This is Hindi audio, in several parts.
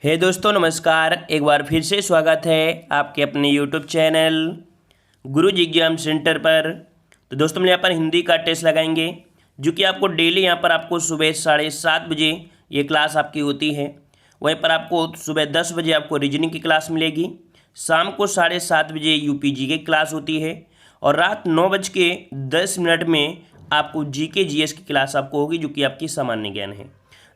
हे दोस्तों नमस्कार। एक बार फिर से स्वागत है आपके अपने यूट्यूब चैनल गुरुजी एग्जाम सेंटर पर। तो दोस्तों हम यहाँ पर हिंदी का टेस्ट लगाएंगे जो कि आपको डेली यहाँ पर आपको सुबह 7:30 बजे ये क्लास आपकी होती है। वहीं पर आपको सुबह 10 बजे आपको रीजनिंग की क्लास मिलेगी, शाम को 7:30 बजे यूपीजी की क्लास होती है और रात 9:10 में आपको जीके जीएस की क्लास आपको होगी जो कि आपकी सामान्य ज्ञान है।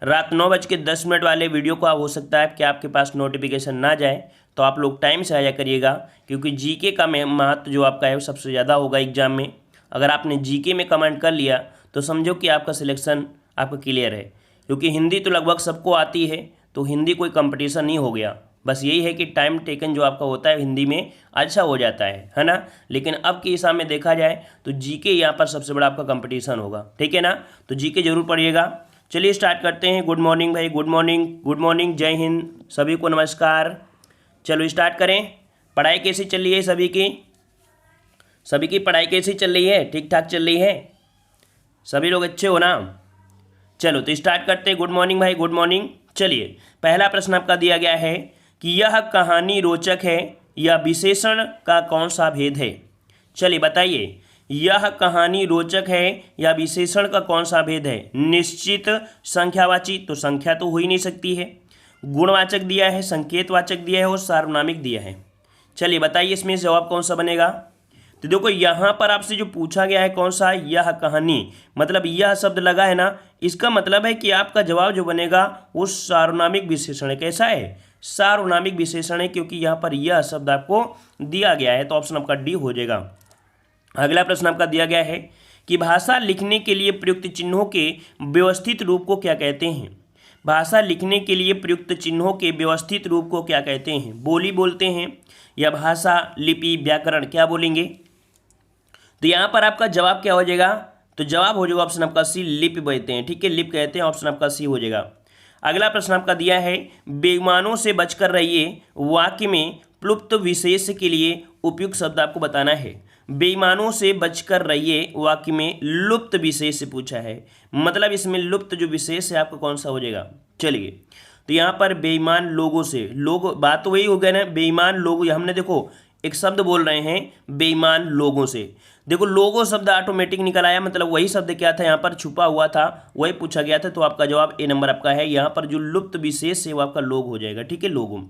रात 9:10 वाले वीडियो को हो सकता है कि आपके पास नोटिफिकेशन ना जाए, तो आप लोग टाइम से आया करिएगा क्योंकि जीके का महत्व जो आपका है वो सबसे ज़्यादा होगा एग्जाम में। अगर आपने जीके में कमेंट कर लिया तो समझो कि आपका सिलेक्शन आपका क्लियर है, क्योंकि हिंदी तो लगभग सबको आती है, तो हिंदी कोई कंपटीशन नहीं हो गया। बस यही है कि टाइम टेकन जो आपका होता है हिंदी में अच्छा हो जाता है ना। लेकिन अब के हिसाब में देखा जाए तो जीके यहाँ पर सबसे बड़ा आपका कंपटीशन होगा, ठीक है ना। तो जीके जरूर पढ़िएगा। चलिए स्टार्ट करते हैं। गुड मॉर्निंग भाई, गुड मॉर्निंग, गुड मॉर्निंग, जय हिंद, सभी को नमस्कार। चलो स्टार्ट करें। पढ़ाई कैसी चल रही है सभी की पढ़ाई कैसी चल रही है? ठीक ठाक चल रही है? सभी लोग अच्छे हो ना? चलो तो स्टार्ट करते हैं। गुड मॉर्निंग भाई, गुड मॉर्निंग। चलिए पहला प्रश्न आपका दिया गया है कि यह कहानी रोचक है या विशेषण का कौन सा भेद है? चलिए बताइए, यह कहानी रोचक है या विशेषण का कौन सा भेद है? निश्चित संख्यावाची, तो संख्या तो हो ही नहीं सकती है। गुणवाचक दिया है, संकेतवाचक दिया है और सार्वनामिक दिया है। चलिए बताइए इसमें जवाब कौन सा बनेगा। तो देखो यहाँ पर आपसे जो पूछा गया है कौन सा, यह कहानी, मतलब यह शब्द लगा है ना, इसका मतलब है कि आपका जवाब जो बनेगा वो सार्वनामिक विशेषण है। कैसा है? सार्वनामिक विशेषण है, क्योंकि यहाँ पर यह शब्द आपको दिया गया है। तो ऑप्शन आपका डी हो जाएगा। अगला प्रश्न आपका दिया गया है कि भाषा लिखने के लिए प्रयुक्त चिन्हों के व्यवस्थित रूप को क्या कहते हैं? भाषा लिखने के लिए प्रयुक्त चिन्हों के व्यवस्थित रूप को क्या कहते हैं? बोली बोलते हैं या भाषा, लिपि, व्याकरण, क्या बोलेंगे? तो यहाँ पर आपका जवाब क्या हो जाएगा? तो जवाब हो जाएगा ऑप्शन आपका सी, लिपि बोलते हैं। ठीक है, लिप कहते हैं, ऑप्शन आपका सी हो जाएगा। अगला प्रश्न आपका दिया है बेईमानों से बचकर रहिए, वाक्य में प्लुप्त विशेष के लिए उपयुक्त शब्द आपको बताना है। बेईमानों से बचकर रहिए वाक्य में लुप्त विशेष से पूछा है, मतलब इसमें लुप्त जो विशेष है आपका कौन सा हो जाएगा? चलिए तो यहाँ पर बेईमान लोगों से, लोग बात तो वही हो गया ना, बेईमान लोग, हमने देखो एक शब्द बोल रहे हैं बेईमान लोगों से। देखो लोगों शब्द ऑटोमेटिक निकल आया, मतलब वही शब्द क्या था यहाँ पर छुपा हुआ था, वही पूछा गया था। तो आपका जवाब ए नंबर आपका है। यहाँ पर जो लुप्त विशेष है वो आपका लोग हो जाएगा। ठीक है, लोगों।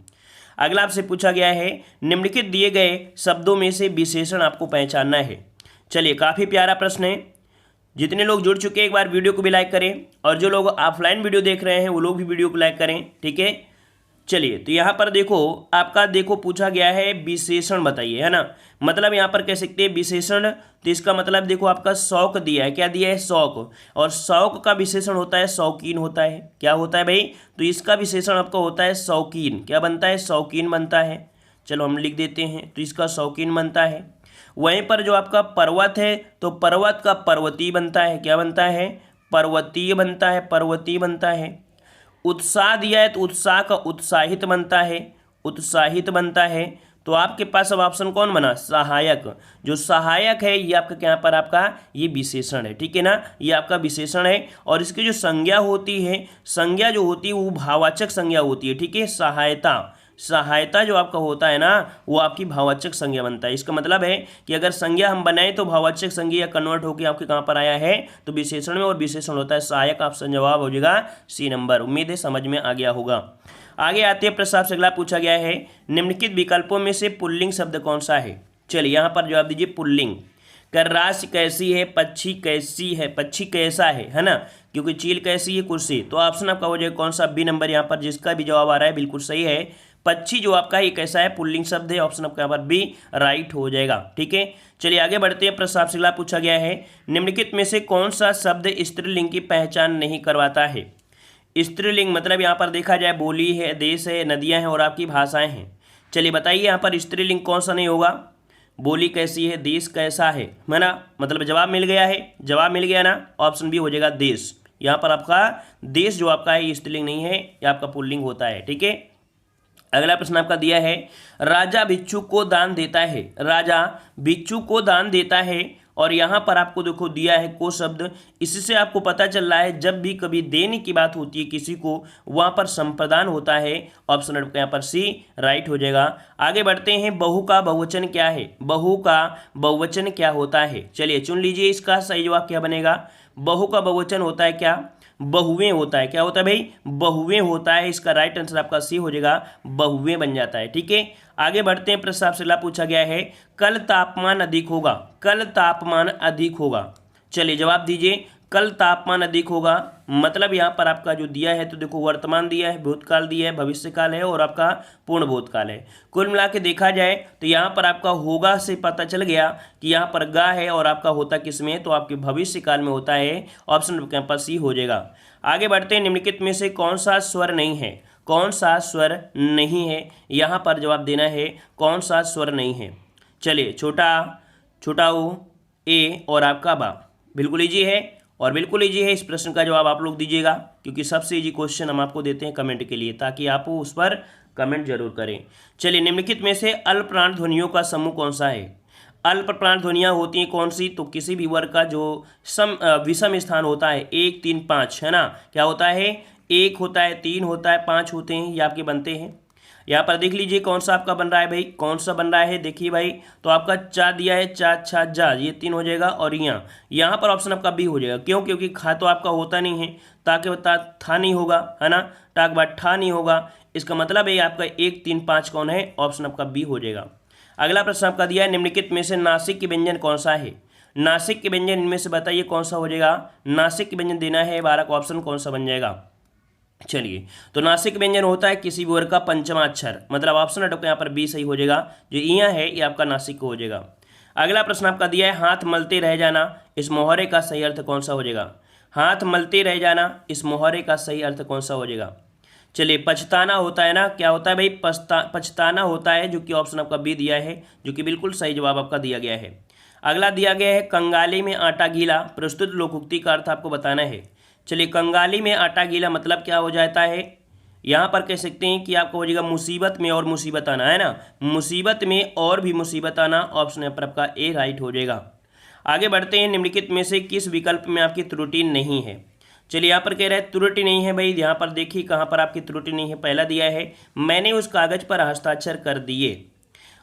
अगला आपसे पूछा गया है निम्नलिखित दिए गए शब्दों में से विशेषण आपको पहचानना है। चलिए काफ़ी प्यारा प्रश्न है। जितने लोग जुड़ चुके हैं एक बार वीडियो को भी लाइक करें, और जो लोग ऑफलाइन वीडियो देख रहे हैं वो लोग भी वीडियो को लाइक करें। ठीक है, चलिए तो यहाँ पर देखो आपका पूछा गया है विशेषण बताइए, है ना। मतलब यहाँ पर कह सकते हैं विशेषण, तो इसका मतलब देखो आपका शौक दिया है। क्या दिया है? शौक। और शौक का विशेषण होता है शौकीन होता है। क्या होता है भाई? तो इसका विशेषण आपका होता है शौकीन। क्या बनता है? शौकीन बनता है। चलो हम लिख देते हैं, तो इसका शौकीन बनता है। वहीं पर जो आपका पर्वत है तो पर्वत का पर्वतीय बनता है। क्या बनता है? पर्वतीय बनता है, पर्वतीय बनता है। उत्साह दिया है तो उत्साह का उत्साहित बनता है, उत्साहित बनता है। तो आपके पास अब ऑप्शन कौन बना? सहायक। जो सहायक है ये आपका क्या पर आपका ये विशेषण है। ठीक है ना, ये आपका विशेषण है। और इसकी जो संज्ञा होती है, संज्ञा जो होती है वो भाववाचक संज्ञा होती है। ठीक है, सहायता, सहायता जो आपका होता है ना वो आपकी भाववाचक संज्ञा बनता है। इसका मतलब है कि अगर संज्ञा हम बनाए तो भाववाचक संज्ञा कन्वर्ट होकर आपके कहाँ पर आया है? तो विशेषण में, और विशेषण होता है सहायक। ऑप्शन जवाब हो जाएगा सी नंबर। उम्मीद है समझ में आ गया होगा। आगे आते हैं प्रश्न आपसे अगला पूछा गया है निम्नलिखित विकल्पों में से पुल्लिंग शब्द कौन सा है? चलिए यहाँ पर जवाब दीजिए पुल्लिंग। राशि कैसी है, पक्षी कैसी है, पक्षी कैसा है ना, क्योंकि चील कैसी है, कुर्सी। तो ऑप्शन आपका हो जाएगा कौन सा? B number. यहाँ पर जिसका भी जवाब आ रहा है बिल्कुल सही है। पक्षी जो आपका है कैसा है? पुल्लिंग शब्द है। ऑप्शन आपका यहाँ पर बी राइट हो जाएगा। ठीक है, चलिए आगे बढ़ते हैं। प्रश्न आपसे अगला पूछा गया है निम्नलिखित में से कौन सा शब्द स्त्रीलिंग की पहचान नहीं करवाता है? स्त्रीलिंग मतलब यहाँ पर देखा जाए बोली है, देश है, नदियाँ हैं और आपकी भाषाएं हैं। चलिए बताइए यहाँ पर स्त्रीलिंग कौन सा नहीं होगा? बोली कैसी है, देश कैसा है ना। मतलब जवाब मिल गया है, जवाब मिल गया ना। ऑप्शन बी हो जाएगा देश। यहाँ पर आपका देश जो आपका है स्त्रीलिंग नहीं है, ये आपका पुल्लिंग होता है। ठीक है, अगला प्रश्न आपका दिया है राजा भिक्षु को दान देता है, राजा भिक्षु को दान देता है और यहाँ पर आपको देखो दिया है को शब्द। इससे आपको पता चल रहा है जब भी कभी देने की बात होती है किसी को, वहाँ पर संप्रदान होता है। ऑप्शन आपका यहाँ पर सी राइट हो जाएगा। आगे बढ़ते हैं, बहू का बहुवचन क्या है? बहू का बहुवचन क्या होता है? चलिए चुन लीजिए, इसका सही जवाब क्या बनेगा? बहू का बहुवचन होता है क्या? बहुएं होता है। क्या होता है भाई? बहुएं होता है। इसका राइट आंसर आपका सी हो जाएगा, बहुएं बन जाता है। ठीक है, आगे बढ़ते हैं। प्रश्न आपसे अगला पूछा गया है, कल तापमान अधिक होगा। कल तापमान अधिक होगा। चलिए जवाब दीजिए, कल तापमान अधिक होगा मतलब यहाँ पर आपका जो दिया है तो देखो वर्तमान दिया है, भूतकाल दिया है, भविष्यकाल है और आपका पूर्ण भूतकाल है। कुल मिला के देखा जाए तो यहाँ पर आपका होगा से पता चल गया कि यहाँ पर गा है और आपका होता किस में? तो आपके भविष्यकाल में होता है। ऑप्शन आपके यहाँ पर सी हो जाएगा। आगे बढ़ते हैं, निम्नलिखित में से कौन सा स्वर नहीं है? कौन सा स्वर नहीं है? यहाँ पर जवाब देना है, कौन सा स्वर नहीं है। चलिए, छोटा ओ, ए और आपका बा। बिल्कुल ईजी है और बिल्कुल ईजी है। इस प्रश्न का जवाब आप लोग दीजिएगा, क्योंकि सबसे ईजी क्वेश्चन हम आपको देते हैं कमेंट के लिए, ताकि आप उस पर कमेंट जरूर करें। चलिए, निम्नलिखित में से अल्प प्राण ध्वनियों का समूह कौन सा है? अल्प प्राण ध्वनियाँ होती हैं कौन सी? तो किसी भी वर्ग का जो विषम स्थान होता है, 1 3 5 है ना, क्या होता है? 1 होता है, 3 होता है, 5 होते हैं, ये आपके बनते हैं। यहाँ पर देख लीजिए कौन सा आपका बन रहा है भाई, कौन सा बन रहा है, देखिए भाई। तो आपका चा दिया है, चा छा जा, ये 3 हो जाएगा। और यहाँ पर ऑप्शन आपका बी हो जाएगा। क्यों? क्योंकि खा तो आपका होता नहीं है, ताकि बता था नहीं होगा, है ना, टाक बाद ठा नहीं होगा। इसका मतलब है आपका 1 3 5 कौन है? ऑप्शन आपका बी हो जाएगा। अगला प्रश्न आपका दिया है, निम्नलिखित में से नासिक के व्यंजन कौन सा है? नासिक के व्यंजन इनमें से बताइए कौन सा हो जाएगा? नासिक के व्यंजन देना है 12 का, ऑप्शन कौन सा बन जाएगा? चलिए, तो नासिक व्यंजन होता है किसी भी वर्ग का पंचमा अक्षर, मतलब ऑप्शन आपका यहाँ पर बी सही हो जाएगा। जो इया है ये आपका नासिक हो जाएगा। अगला प्रश्न आपका दिया है, हाथ मलते रह जाना, इस मोहरे का सही अर्थ कौन सा हो जाएगा? हाथ मलते रह जाना, इस मोहरे का सही अर्थ कौन सा हो जाएगा? चलिए, पछताना होता है ना, क्या होता है भाई? पछताना होता है, जो कि ऑप्शन आपका बी दिया है, जो कि बिल्कुल सही जवाब आपका दिया गया है। अगला दिया गया है, कंगाली में आटा गीला, प्रस्तुत लोकोक्ति का अर्थ आपको बताना है। चलिए, कंगाली में आटा गीला मतलब क्या हो जाता है? यहाँ पर कह सकते हैं कि आपको हो जाएगा मुसीबत में और मुसीबत आना, है ना, मुसीबत में और भी मुसीबत आना। ऑप्शन पर आपका ए राइट हो जाएगा। आगे बढ़ते हैं, निम्नलिखित में से किस विकल्प में आपकी त्रुटि नहीं है? चलिए, यहाँ पर कह रहा है त्रुटि नहीं है भाई। यहाँ पर देखिए कहाँ पर आपकी त्रुटि नहीं है। पहला दिया है, मैंने उस कागज पर हस्ताक्षर कर दिए।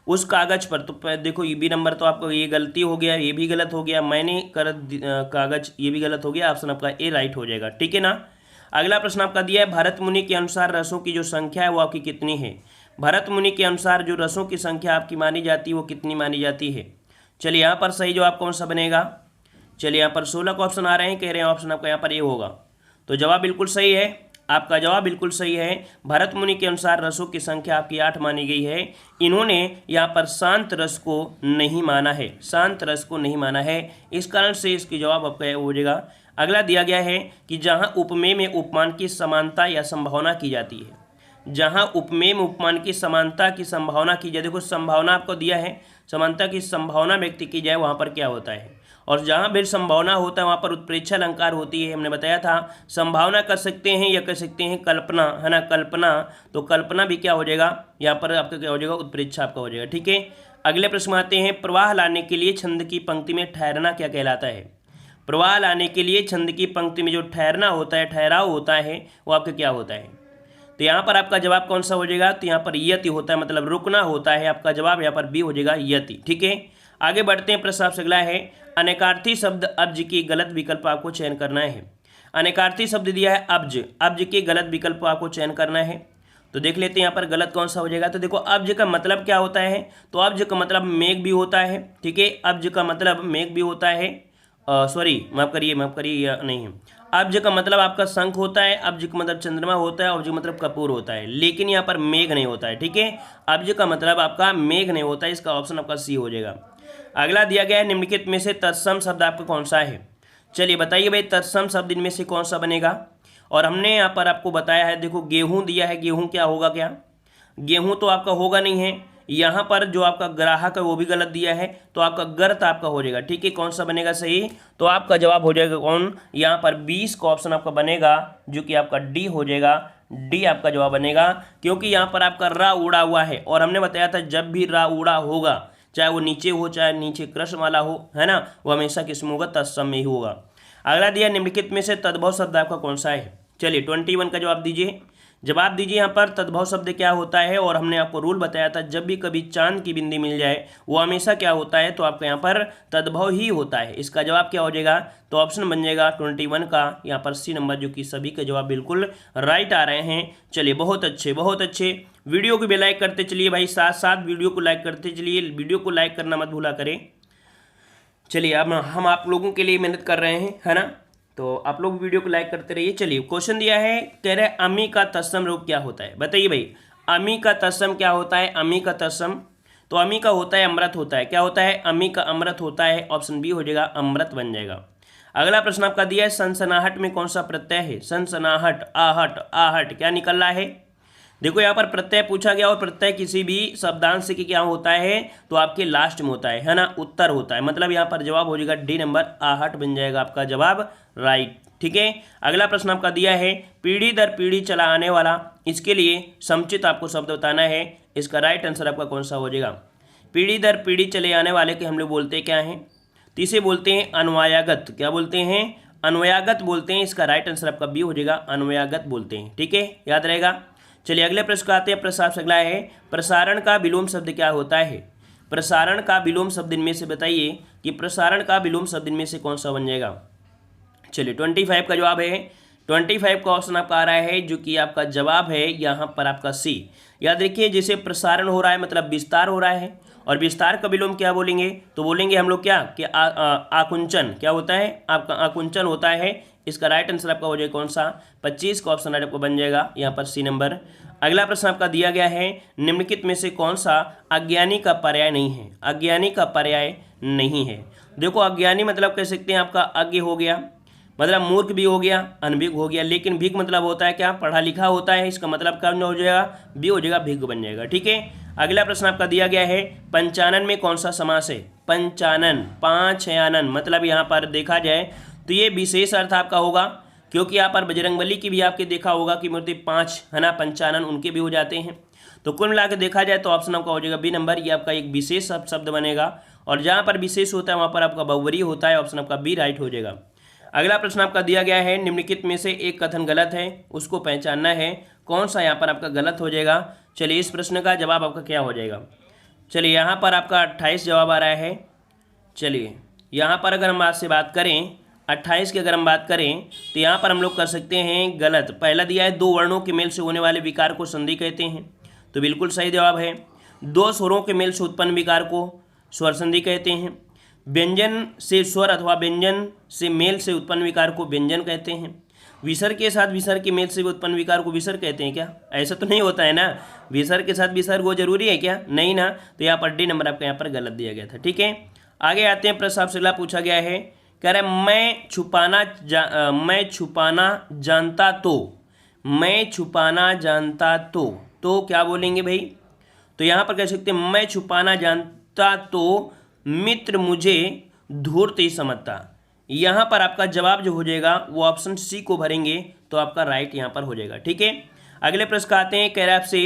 उस कागज पर, तो देखो ये बी नंबर तो आपको ये गलती हो गया, ये भी गलत हो गया, मैंने कर कागज, ये भी गलत हो गया। ऑप्शन आपका ए राइट हो जाएगा। ठीक है ना। अगला प्रश्न आपका दिया है, भरत मुनि के अनुसार रसों की जो संख्या है वो आपकी कितनी है? भरत मुनि के अनुसार जो रसों की संख्या आपकी मानी जाती है वो कितनी मानी जाती है? चलिए, यहाँ पर सही जवाब कौन सा बनेगा? चलिए, यहाँ पर 16 का ऑप्शन आ रहे हैं, कह रहे हैं ऑप्शन आपका यहाँ पर ए होगा। तो जवाब बिल्कुल सही है, आपका जवाब बिल्कुल सही है। भरत मुनि के अनुसार रसों की संख्या आपकी 8 मानी गई है। इन्होंने यहाँ पर शांत रस को नहीं माना है, शांत रस को नहीं माना है, इस कारण से इसकी जवाब आपका हो जाएगा। अगला दिया गया है कि जहाँ उपमेय में उपमान की समानता या संभावना की जाती है, जहाँ उपमेय में उपमान की समानता की संभावना की जाए, देखो संभावना आपको दिया है, समानता की संभावना व्यक्त की जाए, वहाँ पर क्या होता है? और जहाँ भी संभावना होता है वहाँ पर उत्प्रेक्षा अलंकार होती है। हमने बताया था संभावना कर सकते हैं या कर सकते हैं कल्पना, है ना, कल्पना। तो कल्पना भी क्या हो जाएगा? यहाँ पर आपका क्या हो जाएगा? उत्प्रेक्षा आपका हो जाएगा। ठीक है, अगले प्रश्न आते हैं, प्रवाह लाने के लिए छंद की पंक्ति में ठहरना क्या कहलाता है? प्रवाह लाने के लिए छंद की पंक्ति में जो ठहरना होता है, ठहराव होता है, वो आपका क्या होता है? तो यहाँ पर आपका जवाब कौन सा हो जाएगा? तो यहाँ पर यति होता है, मतलब रुकना होता है। आपका जवाब यहाँ पर बी हो जाएगा, यति। ठीक है, आगे बढ़ते हैं। प्रश्न आपसे अगला है, अनेकार्थी शब्द अब्ज की गलत विकल्प आपको चयन करना है। अनेकार्थी शब्द दिया है अब्ज, अब्ज के गलत विकल्प आपको चयन करना है। तो देख लेते हैं यहाँ पर गलत कौन सा हो जाएगा। तो देखो, अब्ज का मतलब क्या होता है? तो अब्ज का मतलब मेघ भी होता है। ठीक है, अब्ज का मतलब मेघ भी होता है। सॉरी, माफ़ करिए नहीं है। अब्ज का मतलब आपका शंख होता है, अब्ज का मतलब चंद्रमा होता है, अब्ज का मतलब कपूर होता है, लेकिन यहाँ पर मेघ नहीं होता है। ठीक है, अब्ज का मतलब आपका मेघ नहीं होता है। इसका ऑप्शन आपका सी हो जाएगा। अगला दिया गया है, निम्नलिखित में से तत्सम शब्द आपका कौन सा है? चलिए बताइए भाई, तत्सम शब्द इनमें से कौन सा बनेगा? और हमने यहाँ पर आपको बताया है, देखो गेहूं दिया है, गेहूं क्या होगा? क्या गेहूं तो आपका होगा नहीं है। यहाँ पर जो आपका ग्राहक है वो भी गलत दिया है, तो आपका गर्त आपका हो जाएगा। ठीक है, कौन सा बनेगा सही? तो आपका जवाब हो जाएगा कौन? यहाँ पर 20 का ऑप्शन आपका बनेगा, जो कि आपका डी हो जाएगा। डी आपका जवाब बनेगा, क्योंकि यहाँ पर आपका रा उड़ा हुआ है, और हमने बताया था जब भी रा उड़ा होगा चाहे वो नीचे हो चाहे नीचे क्रश वाला हो, है ना, वो हमेशा किस में होगा, तत्सम में ही होगा। अगला दिया निम्नलिखित में से तद्भव शब्द आपका कौन सा है। चलिए 21 का जवाब दीजिए। जवाब दीजिए यहाँ पर तद्भव शब्द क्या होता है, और हमने आपको रूल बताया था जब भी कभी चांद की बिंदी मिल जाए वो हमेशा क्या होता है, तो आपका यहाँ पर तद्भव ही होता है। इसका जवाब क्या हो जाएगा, तो ऑप्शन बन जाएगा 21 का यहाँ पर सी नंबर, जो कि सभी के जवाब बिल्कुल राइट आ रहे हैं। चलिए बहुत अच्छे बहुत अच्छे। वीडियो को भी लाइक करते चलिए भाई, साथ साथ वीडियो को लाइक करते चलिए, वीडियो को लाइक करना मत भूला करें। चलिए अब हम आप लोगों के लिए मेहनत कर रहे हैं, है ना, तो आप लोग वीडियो को लाइक करते रहिए। चलिए क्वेश्चन दिया है, कह रहे अमी का तत्सम रूप क्या होता है, बताइए भाई अमी का तत्सम क्या होता है। अमी का तत्सम तो अमी का होता है अमृत होता है, क्या होता है, अमी का अमृत होता है, ऑप्शन बी हो जाएगा, अमृत बन जाएगा। अगला प्रश्न आपका दिया है सनसनाहट में कौन सा प्रत्यय है। सनसनाहट, आहट, आहट क्या निकल रहा है। देखो यहाँ पर प्रत्यय पूछा गया, और प्रत्यय किसी भी शब्दांश से क्या होता है, तो आपके लास्ट में होता है ना, उत्तर होता है, मतलब यहाँ पर जवाब हो जाएगा डी नंबर, आहट बन जाएगा आपका जवाब राइट। ठीक है, अगला प्रश्न आपका दिया है पीढ़ी दर पीढ़ी चला आने वाला, इसके लिए समुचित आपको शब्द बताना है। इसका राइट आंसर आपका कौन सा हो जाएगा। पीढ़ी दर पीढ़ी चले आने वाले के हम लोग बोलते क्या हैं, तो इसे बोलते हैं अन्वयागत। क्या बोलते हैं, अन्वयागत बोलते हैं। इसका राइट आंसर आपका बी हो जाएगा, अन्वयागत बोलते हैं। ठीक है, याद रहेगा। चलिए अगले प्रश्न का आते हैं। प्रश्न अगला है प्रसारण का विलोम शब्द क्या होता है। प्रसारण का विलोम शब्द इनमें से बताइए कि प्रसारण का विलोम शब्द इनमें से कौन सा बन जाएगा। चलिए 25 का जवाब है, 25 का ऑप्शन आपका आ रहा है, जो कि आपका जवाब है यहाँ पर आपका सी। याद रखिए जैसे प्रसारण हो रहा है मतलब विस्तार हो रहा है, और विस्तार का विलोम क्या बोलेंगे, तो बोलेंगे हम लोग क्या कि आकुंचन। क्या होता है, आपका आकुंचन होता है। इसका राइट आंसर आपका हो जाएगा कौन सा, 25 का ऑप्शन आपको बन जाएगा यहाँ पर सी नंबर। अगला प्रश्न आपका दिया गया है निम्नलिखित में से कौन सा अज्ञानी का पर्याय नहीं है। अज्ञानी का पर्याय नहीं है। देखो अज्ञानी मतलब कह सकते हैं आपका अज्ञ हो गया, मतलब मूर्ख भी हो गया, अनभिज्ञ हो गया, लेकिन भिज्ञ मतलब होता है क्या, पढ़ा लिखा होता है। इसका मतलब क्या हो जाएगा, बी हो जाएगा, भिज्ञ बन जाएगा। ठीक है, अगला प्रश्न आपका दिया गया है पंचानन में कौन सा समास है। पंचानन, पाँच है आनन, मतलब यहाँ पर देखा जाए तो ये विशेष अर्थ आपका होगा, क्योंकि यहाँ पर बजरंगबली की भी आपके देखा होगा कि मूर्ति 5 है ना, पंचानन उनके भी हो जाते हैं। तो कुल मिला के देखा जाए तो ऑप्शन आपका हो जाएगा बी नंबर, ये आपका एक विशेष शब्द बनेगा, और जहाँ पर विशेष होता है वहाँ पर आपका बहुवरी होता है। ऑप्शन आपका बी राइट हो जाएगा। अगला प्रश्न आपका दिया गया है निम्नलिखित में से एक कथन गलत है, उसको पहचानना है, कौन सा यहाँ पर आपका गलत हो जाएगा। चलिए इस प्रश्न का जवाब आपका क्या हो जाएगा। चलिए यहाँ पर आपका 28 जवाब आ रहा है। चलिए यहाँ पर अगर हम आपसे बात करें 28 की अगर हम बात करें तो यहाँ पर हम लोग कर सकते हैं गलत। पहला दिया है दो वर्णों के मेल से होने वाले विकार को संधि कहते हैं, तो बिल्कुल सही जवाब है। दो स्वरों के मेल से उत्पन्न विकार को स्वर संधि कहते हैं। व्यंजन से स्वर अथवा व्यंजन से मेल से उत्पन्न विकार को व्यंजन कहते हैं। विसर्ग के साथ विसर्ग के मेल से उत्पन्न विकार को विसर्ग कहते हैं। क्या ऐसा तो नहीं होता है ना, विसर्ग के साथ विसर्ग वो जरूरी है क्या, नहीं ना, तो यहाँ पर डी नंबर आपका यहाँ पर गलत दिया गया था। ठीक है, आगे आते हैं। प्रश्न आपसे अगला पूछा गया है, कह रहे मैं छुपाना जानता तो, मैं छुपाना जानता तो क्या बोलेंगे भाई, तो यहाँ पर कह सकते हैं मैं छुपाना जानता तो मित्र मुझे धूर्त ही समझता। यहाँ पर आपका जवाब जो हो जाएगा वो ऑप्शन सी को भरेंगे, तो आपका राइट यहाँ पर हो जाएगा। ठीक है, अगले प्रश्न का आते हैं। कह रहे आपसे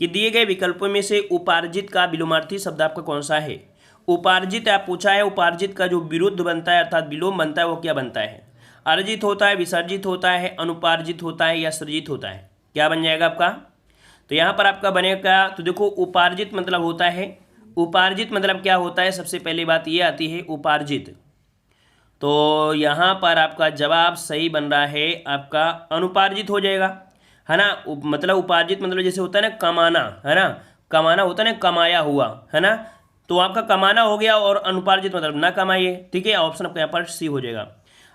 कि दिए गए विकल्पों में से उपार्जित का विलोमार्थी शब्द आपका कौन सा है। उपार्जित आप पूछा है, उपार्जित का जो विरुद्ध बनता है अर्थात विलोम बनता है वो क्या बनता है। अर्जित होता है, विसर्जित होता है, अनुपार्जित होता है या सृजित होता है, क्या बन जाएगा आपका। तो यहाँ पर आपका बनेगा, तो देखो उपार्जित मतलब होता है, उपार्जित मतलब क्या होता है, सबसे पहली बात ये आती है उपार्जित, तो यहाँ पर आपका जवाब सही बन रहा है आपका अनुपार्जित हो जाएगा, है ना। मतलब उपार्जित मतलब जैसे होता है ना कमाना, है ना, कमाना होता है ना, कमाया हुआ, है ना, तो आपका कमाना हो गया, और अनुपार्जित मतलब ना कमाइए। ठीक है, ऑप्शन आपका यहाँ पर सी हो जाएगा।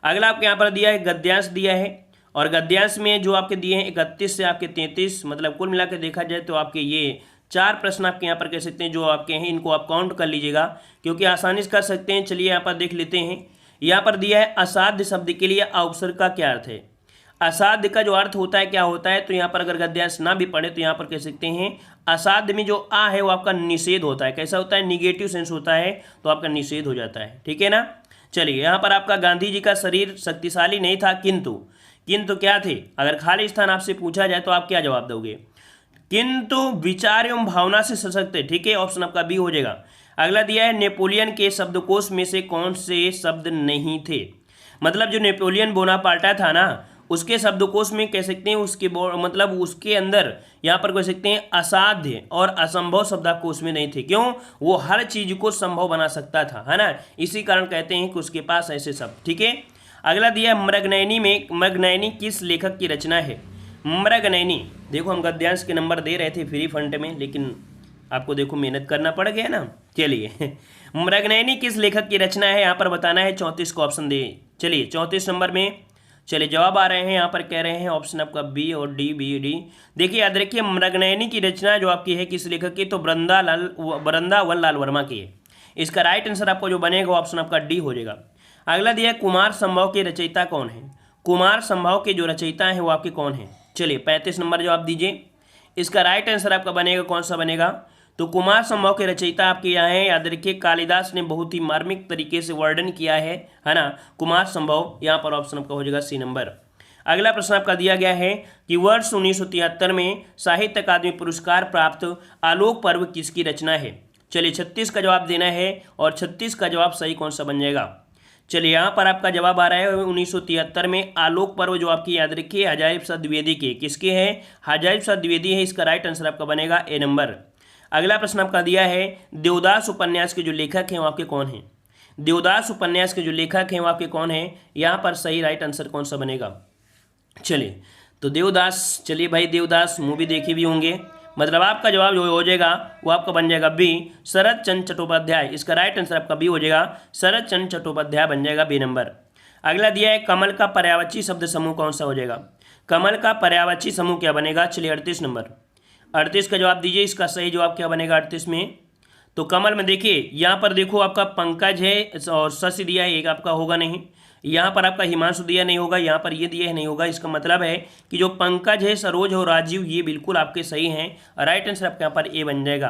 अगला आपके यहाँ पर दिया है गद्यांश दिया है, और गद्यांश में जो आपके दिए हैं 31 से आपके 33, मतलब कुल मिलाकर देखा जाए तो आपके ये 4 प्रश्न आपके यहाँ पर कह सकते हैं जो आपके हैं, इनको आप काउंट कर लीजिएगा क्योंकि आसानी से कर सकते हैं। चलिए यहाँ पर देख लेते हैं। यहाँ पर दिया है असाध्य शब्द के लिए उपसर्ग का क्या अर्थ है। असाध्य का जो अर्थ होता है क्या होता है, तो यहाँ पर अगर गद्यांश ना भी पढ़े तो यहाँ पर कह सकते हैं असाध्य में जो आ है वो आपका निषेध होता है। कैसा होता है, निगेटिव सेंस होता है, तो आपका निषेध हो जाता है। ठीक है ना। चलिए यहाँ पर आपका गांधी जी का शरीर शक्तिशाली नहीं था किंतु क्या थे। अगर खाली स्थान आपसे पूछा जाए तो आप क्या जवाब दोगे, किंतु विचार एवं भावना से सशक्त है। ठीक है, ऑप्शन आपका बी हो जाएगा। अगला दिया है नेपोलियन के शब्दकोश में से कौन से शब्द नहीं थे। मतलब जो नेपोलियन बोनापार्टा था ना, उसके शब्दकोश में कह सकते हैं उसके मतलब उसके अंदर यहाँ पर कह सकते हैं असाध्य और असंभव शब्द आपको उसमें नहीं थे। क्यों? वो हर चीज को संभव बना सकता था, है ना, इसी कारण कहते हैं कि उसके पास ऐसे शब्द। ठीक है। अगला दिया है मृगनयनी में मृगनयनी किस लेखक की रचना है। मृगनयनी, देखो हम गद्यांश के नंबर दे रहे थे फ्री फंड में, लेकिन आपको देखो मेहनत करना पड़ गया ना। चलिए मृगनयनी किस लेखक की रचना है, यहाँ पर बताना है। 34 को ऑप्शन दे। चलिए 34 नंबर में चलिए जवाब आ रहे हैं, यहाँ पर कह रहे हैं ऑप्शन आपका बी और डी, बी डी। देखिए याद रखिए मृगनयनी की रचना जो आपकी है किस लेखक की, तो वृंदावन लाल वर्मा की है। इसका राइट आंसर आपको जो बनेगा ऑप्शन आपका डी हो जाएगा। अगला दिया है कुमार संभव के रचयिता कौन है। कुमार संभव के जो रचयिता हैं वो आपके कौन है। चलिए 35 नंबर जवाब दीजिए। इसका राइट आंसर आपका बनेगा कौन सा बनेगा, तो कुमार संभव के रचयिता आपके यहाँ है। याद रखिए कालिदास ने बहुत ही मार्मिक तरीके से वर्णन किया है ना, कुमार संभव। यहाँ पर ऑप्शन आपका हो जाएगा सी नंबर। अगला प्रश्न आपका दिया गया है कि वर्ष 1973 में साहित्य अकादमी पुरस्कार प्राप्त आलोक पर्व किसकी रचना है। चलिए 36 का जवाब देना है और 36 का जवाब सही कौन सा बन जाएगा। चलिए यहाँ पर आपका जवाब आ रहा है 1973 में आलोक पर्व जो आपकी याद रखिए हजारी प्रसाद द्विवेदी के, किसके हैं, हजारी प्रसाद द्विवेदी है। इसका राइट आंसर आपका बनेगा ए नंबर। अगला प्रश्न आपका दिया है देवदास उपन्यास के जो लेखक हैं वो आपके कौन हैं। देवदास उपन्यास के जो लेखक हैं वो आपके कौन हैं, यहाँ पर सही राइट आंसर कौन सा बनेगा। चलिए तो देवदास, चलिए भाई देवदास मूवी देखे भी होंगे, मतलब आपका जवाब जो हो जाएगा वो आपका बन जाएगा बी, शरद चंद्र चट्टोपाध्याय। इसका राइट आंसर आपका बी हो जाएगा, शरद चंद्र चट्टोपाध्याय बन जाएगा बी नंबर। अगला दिया है कमल का पर्यायवाची शब्द समूह कौन सा हो जाएगा। कमल का पर्यायवाची समूह क्या बनेगा। चलिए 38 नंबर, 38 का जवाब दीजिए। इसका सही जवाब क्या बनेगा 38 में, तो कमल में देखिए यहाँ पर देखो आपका पंकज है और शशि दिया है, एक आपका होगा नहीं। यहाँ पर आपका हिमांशु दिया नहीं होगा, यहाँ पर ये दिया है नहीं होगा। इसका मतलब है कि जो पंकज है, सरोज और राजीव ये बिल्कुल आपके सही हैं। राइट आंसर आपके यहाँ पर ए बन जाएगा।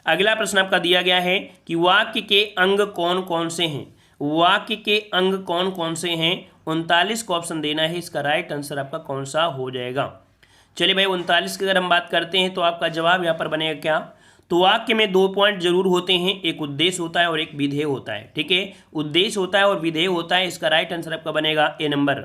अगला प्रश्न आपका दिया गया है कि वाक्य के अंग कौन कौन से हैं। वाक्य के अंग कौन कौन से हैं, 39 को ऑप्शन देना है। इसका राइट आंसर आपका कौन सा हो जाएगा। चलिए भाई 39 की अगर हम बात करते हैं तो आपका जवाब यहाँ पर बनेगा क्या, तो वाक्य में 2 पॉइंट जरूर होते हैं, एक उद्देश्य होता है और एक विधेय होता है। ठीक है, उद्देश्य होता है और विधेय होता है। इसका राइट आंसर आपका बनेगा ए नंबर।